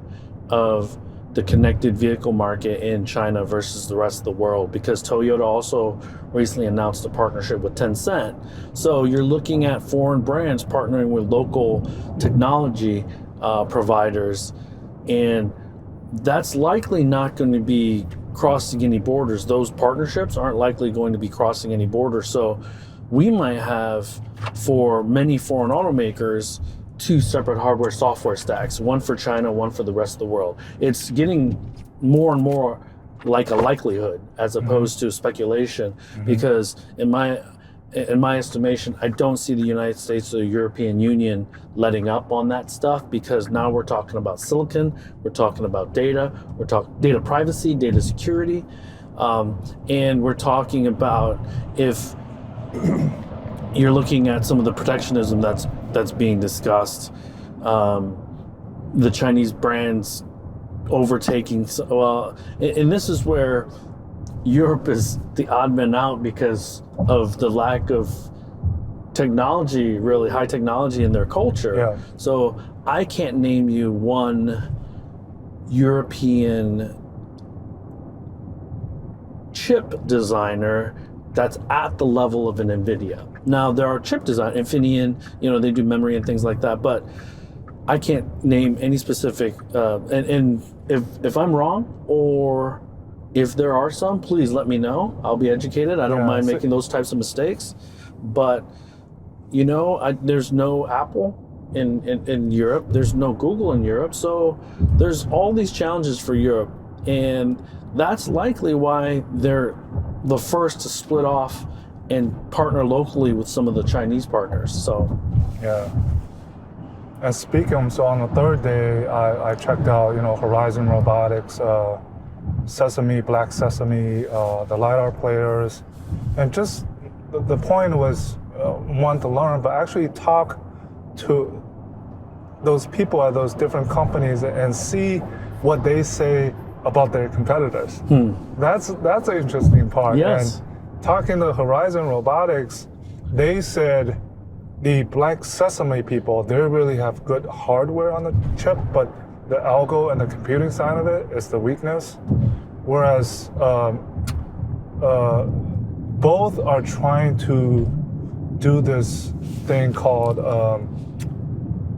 of the connected vehicle market in China versus the rest of the world, because Toyota also recently announced a partnership with Tencent. So you're looking at foreign brands partnering with local technology providers, and that's likely not going to be crossing any borders. Those partnerships aren't likely going to be crossing any borders. So we might have, for many foreign automakers, 2 separate hardware software stacks, one for China, one for the rest of the world. It's getting more and more like a likelihood as opposed to speculation, because in my estimation, I don't see the United States or the European Union letting up on that stuff, because now we're talking about silicon, we're talking about data, we're talking data privacy, data security, and we're talking about, if you're looking at some of the protectionism that's being discussed, the Chinese brands overtaking, and this is where Europe is the odd man out because of the lack of technology, really high technology in their culture. Yeah. So I can't name you one European chip designer that's at the level of an NVIDIA. Now, there are chip design, Infineon, they do memory and things like that, but I can't name any specific, and if I'm wrong, or if there are some, please let me know. I'll be educated. I don't mind making those types of mistakes. But, there's no Apple in Europe. There's no Google in Europe. So there's all these challenges for Europe. And that's likely why they're the first to split off and partner locally with some of the Chinese partners. So, yeah. And speaking, so on the 3rd day, I checked out, Horizon Robotics, Sesame, Black Sesame, the LiDAR players, and just the point was one, to learn, but actually talk to those people at those different companies and see what they say about their competitors. That's an interesting part. Yes. And talking to Horizon Robotics, they said the Black Sesame people, they really have good hardware on the chip, but the algo and the computing side of it is the weakness. Whereas both are trying to do this thing called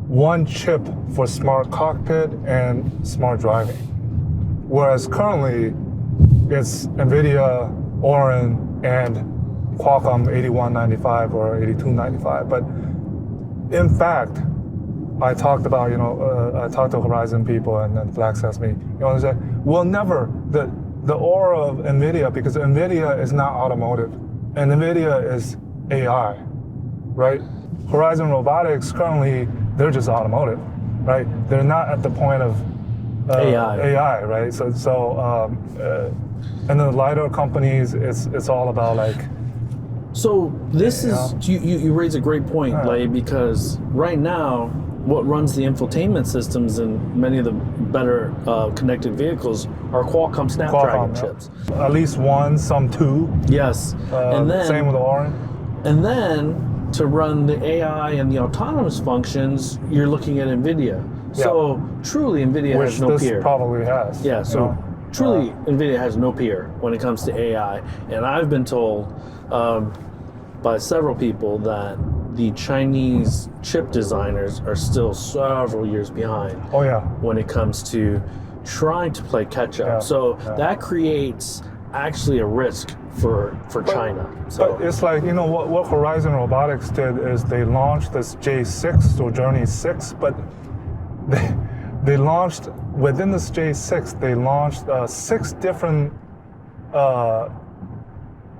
one chip for smart cockpit and smart driving. Whereas currently it's NVIDIA, Orin, and Qualcomm 8195 or 8295. But in fact, I talked about, I talked to Horizon people and then Black Sesame, they said, the aura of NVIDIA, because NVIDIA is not automotive, and NVIDIA is AI, right? Horizon Robotics currently, they're just automotive, right? They're not at the point of AI, right? And then the LiDAR companies, it's all about like. So this is you raise a great point, Lei, because right now what runs the infotainment systems in many of the better connected vehicles are Qualcomm Snapdragon chips. At least one, some two. Yes, and then same with Orin. And then to run the AI and the autonomous functions, you're looking at NVIDIA. So truly, NVIDIA has no peer. Which this probably has. Yeah. So truly, NVIDIA has no peer when it comes to AI, and I've been told by several people that the Chinese chip designers are still several years behind. Oh yeah. When it comes to trying to play catch up, that creates actually a risk for China. So but it's like, what Horizon Robotics did is they launched this J6 or Journey 6, but they launched within this J6. They launched 6 different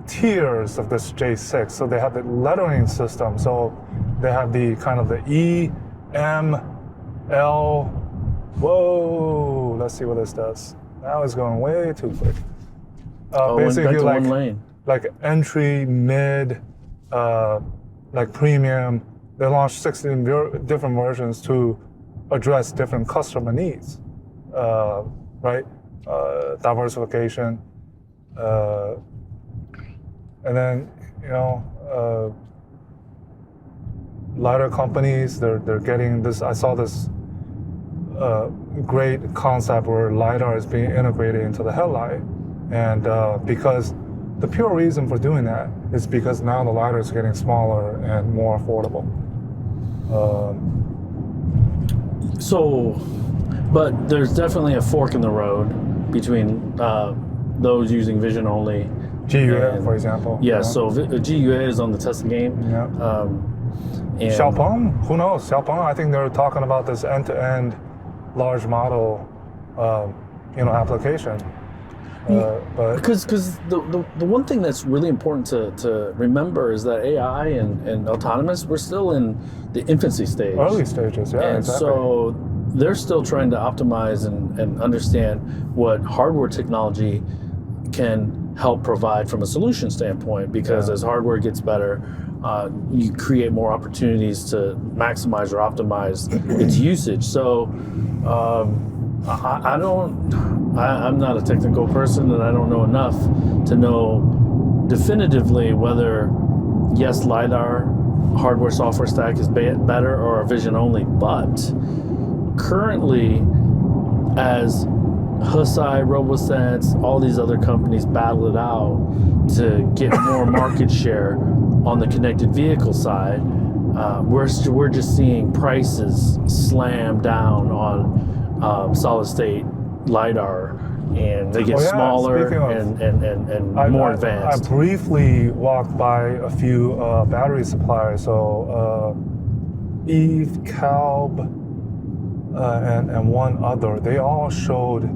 tiers of this J6. So they have the lettering system. So they have the kind of the E, M, L. Whoa, let's see what this does. Now it's going way too quick. Basically one lane. Like entry, mid, like premium. They launched 16 different versions to address different customer needs, right? Diversification. And then, LiDAR companies, they're getting this. I saw this great concept where LiDAR is being integrated into the headlight. And because the pure reason for doing that is because now the LiDAR is getting smaller and more affordable. But there's definitely a fork in the road between those using vision only. GUA, for example. Yeah, so GUA is on the Tesla game. Yeah. And XPeng, who knows? XPeng, I think they're talking about this end-to-end large model, application. But because the one thing that's really important to remember is that AI and autonomous, we're still in the infancy stage. Early stages, yeah, and exactly. So they're still trying to optimize and understand what hardware technology can help provide from a solution standpoint, because as hardware gets better, you create more opportunities to maximize or optimize its usage. So I'm not a technical person, and I don't know enough to know definitively whether, yes, LiDAR hardware software stack is better or vision only. But currently, as Hesai, RoboSense, all these other companies battle it out to get more market share on the connected vehicle side, we're just seeing prices slam down on solid state LiDAR, and they get smaller and more advanced. I briefly walked by a few battery suppliers, so Eve, Calb, and one other. They all showed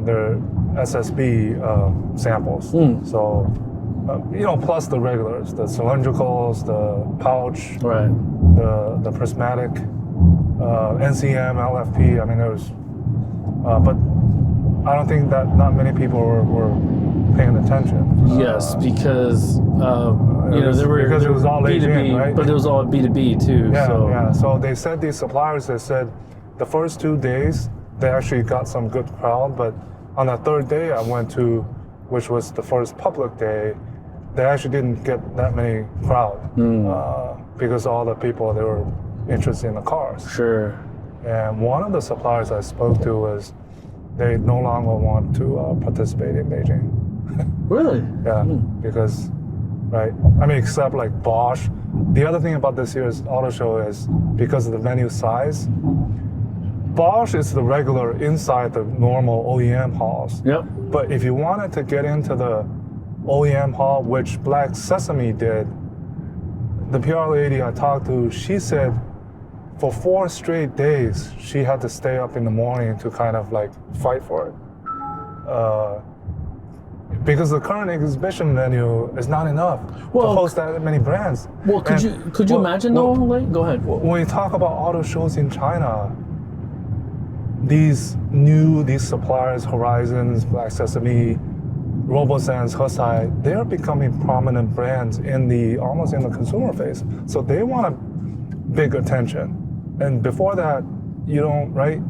their SSB samples. So, plus the regulars, the cylindricals, the pouch, the prismatic, NCM, LFP. I mean, there's, but I don't think that not many people were paying attention. Yes, because because it was all B2B, right? But it was all B2B too. Yeah. So they said these suppliers, they said the first 2 days they actually got some good crowd, but on the third day I went to, which was the first public day, they actually didn't get that many crowd because all the people, they were interested in the cars. Sure. And one of the suppliers I spoke to was they no longer want to participate in Beijing. Really? Yeah, because, right? I mean, except like Bosch. The other thing about this year's auto show is because of the venue size, Bosch is the regular inside the normal OEM halls. Yep. But if you wanted to get into the OEM hall, which Black Sesame did, the PR lady I talked to, she said for 4 straight days, she had to stay up in the morning to kind of like fight for it. because the current exhibition venue is not enough to host that many brands. Well, could you imagine though? Like, go ahead. When we talk about auto shows in China, these suppliers, Horizons, Black Sesame, RoboSense, Hesai, they're becoming prominent brands almost in the consumer phase. So they want a big attention. And before that, you don't, right?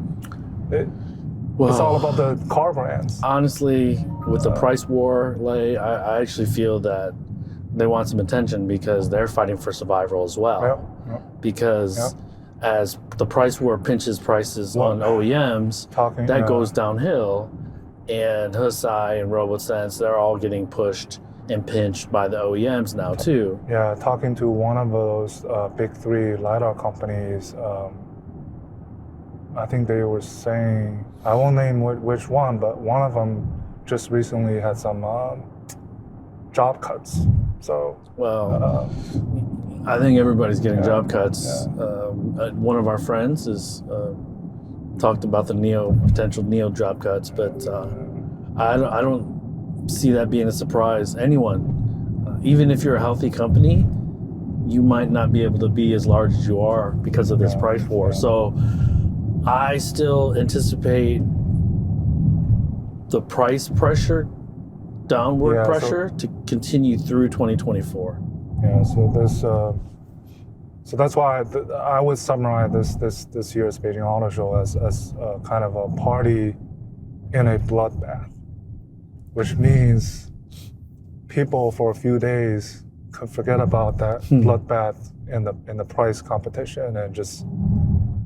It's all about the car brands. Honestly, with the price war, I actually feel that they want some attention because they're fighting for survival as well. Because as the price war pinches prices on OEMs, that goes downhill. And Hesai and RoboSense, they're all getting pushed and pinched by the OEMs now too. Yeah, talking to one of those big three LiDAR companies, I think they were saying, I won't name which one, but one of them just recently had some job cuts. So, I think everybody's getting job cuts. One of our friends is talked about the potential Neo job cuts, but I don't see that being a surprise. Anyone, even if you're a healthy company, you might not be able to be as large as you are because of this price war. So I still anticipate the price pressure, downward pressure, to continue through 2024. Yeah, so that's why I would summarize this year's Beijing Auto Show as kind of a party in a bloodbath, which means people for a few days can forget about that bloodbath in the price competition and just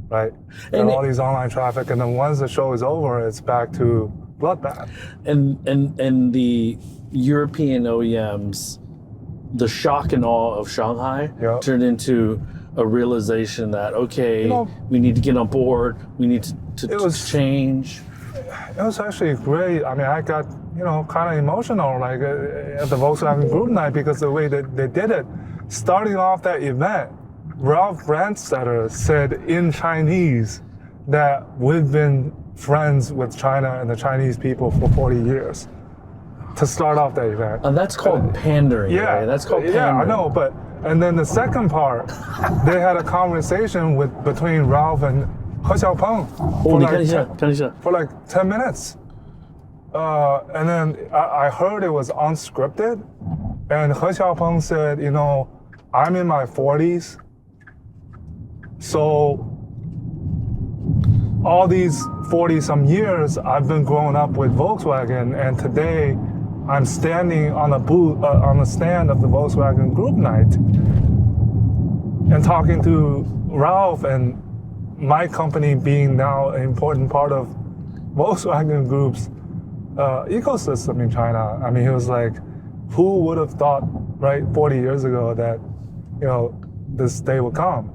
and all these online traffic, and then once the show is over, it's back to bloodbath. And the European OEMs, the shock and awe of Shanghai turned into a realization that we need to get on board. We need to change. It was actually great. I mean, I got kind of emotional at the Volkswagen Group night because the way that they did it. Starting off that event, Ralph Brandstetter said in Chinese that we've been friends with China and the Chinese people for 40 years to start off that event. And that's called pandering. Yeah, right? That's called pandering. Yeah, I know. And then the second part, they had a conversation between Ralph and He Xiaopeng for like 10 minutes. And then I heard it was unscripted. And He Xiaopeng said, I'm in my 40s. So all these 40-some years, I've been growing up with Volkswagen, and today I'm standing on on the stand of the Volkswagen Group night and talking to Ralph, and my company being now an important part of Volkswagen Group's ecosystem in China. I mean, he was like, who would have thought, 40 years ago that, this day would come?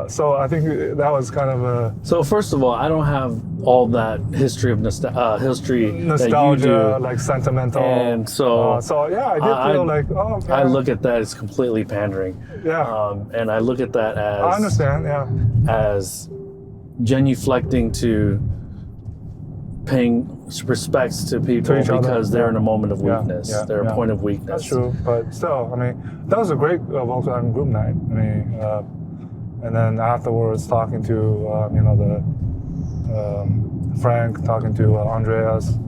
So I think that was kind of a... So first of all, I don't have all that history of nostalgia that you do. Like sentimental. And so... I did feel like, I look at that as completely pandering. Yeah. And I look at that as... I understand, as genuflecting to paying respects to people because they're in a moment of weakness. They're a point of weakness. That's true, but still, I mean, that was a great Volkswagen Group night. I mean, and then afterwards, talking to Frank, talking to Andreas.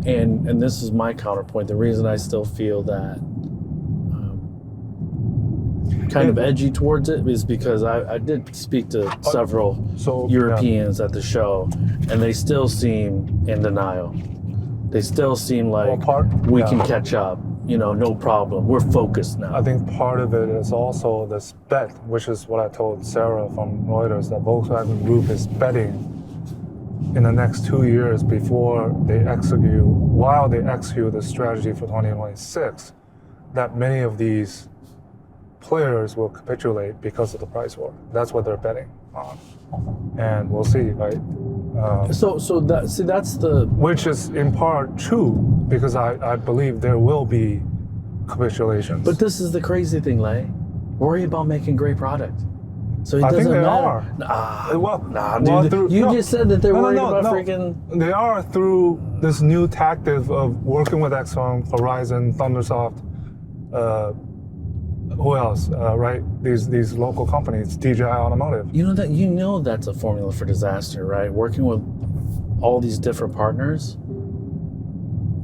And this is my counterpoint. The reason I still feel that kind of edgy towards it is because I did speak to several Europeans at the show, and they still seem in denial. They still seem like we can catch up. No problem. We're focused now. I think part of it is also this bet, which is what I told Sarah from Reuters, that Volkswagen Group is betting in the next 2 years while they execute the strategy for 2026, that many of these players will capitulate because of the price war. That's what they're betting on. And we'll see, right? That's the... Which is in part true, because I believe there will be capitulations. But this is the crazy thing, Lei. Worry about making great product. So it I think doesn't they matter. are. Nah, dude. well, through- you no. just said that they're No, worried no, about no. freaking. They are through this new tactic of working with XPeng, Horizon, Thundersoft, who else? Right? These local companies, DJI Automotive. You know that's a formula for disaster, right? Working with all these different partners.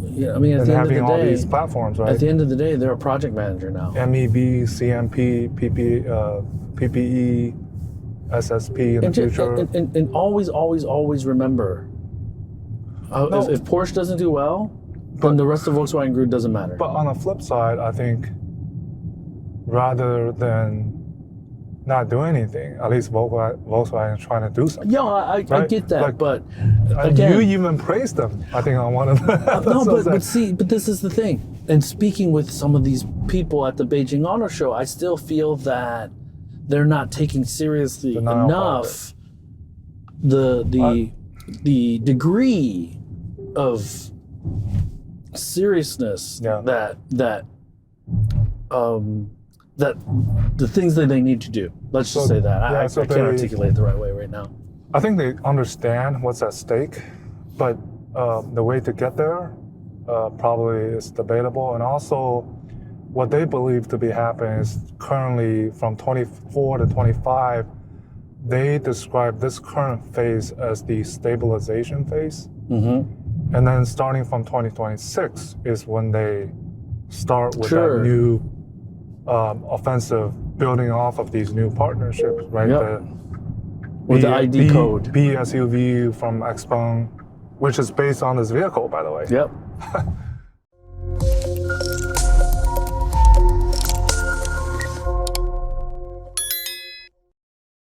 Yeah, I mean, at And the end of having the all day, these platforms, right? at the end of the day, they're a project manager now. MEB, CMP, PPE, SSP in the future. And always remember, if Porsche doesn't do well, then the rest of Volkswagen Group doesn't matter. But on the flip side, I think rather than not do anything, at least Volkswagen is trying to do something. Yeah, I get that, Like, but And again, you even praised them, I think, on one of the no, episodes. but this is the thing. And speaking with some of these people at the Beijing Auto Show, I still feel that they're not taking seriously enough the degree of seriousness that the things that they need to do. Let's just say that. I can't articulate it the right way right now. I think they understand what's at stake, but the way to get there probably is debatable. And also, what they believe to be happening is currently from 24 to 25, they describe this current phase as the stabilization phase. Mm-hmm. And then starting from 2026 is when they start with that new offensive, building off of these new partnerships, right? Yep. With the ID code. BSUV from XPeng, which is based on this vehicle, by the way. Yep.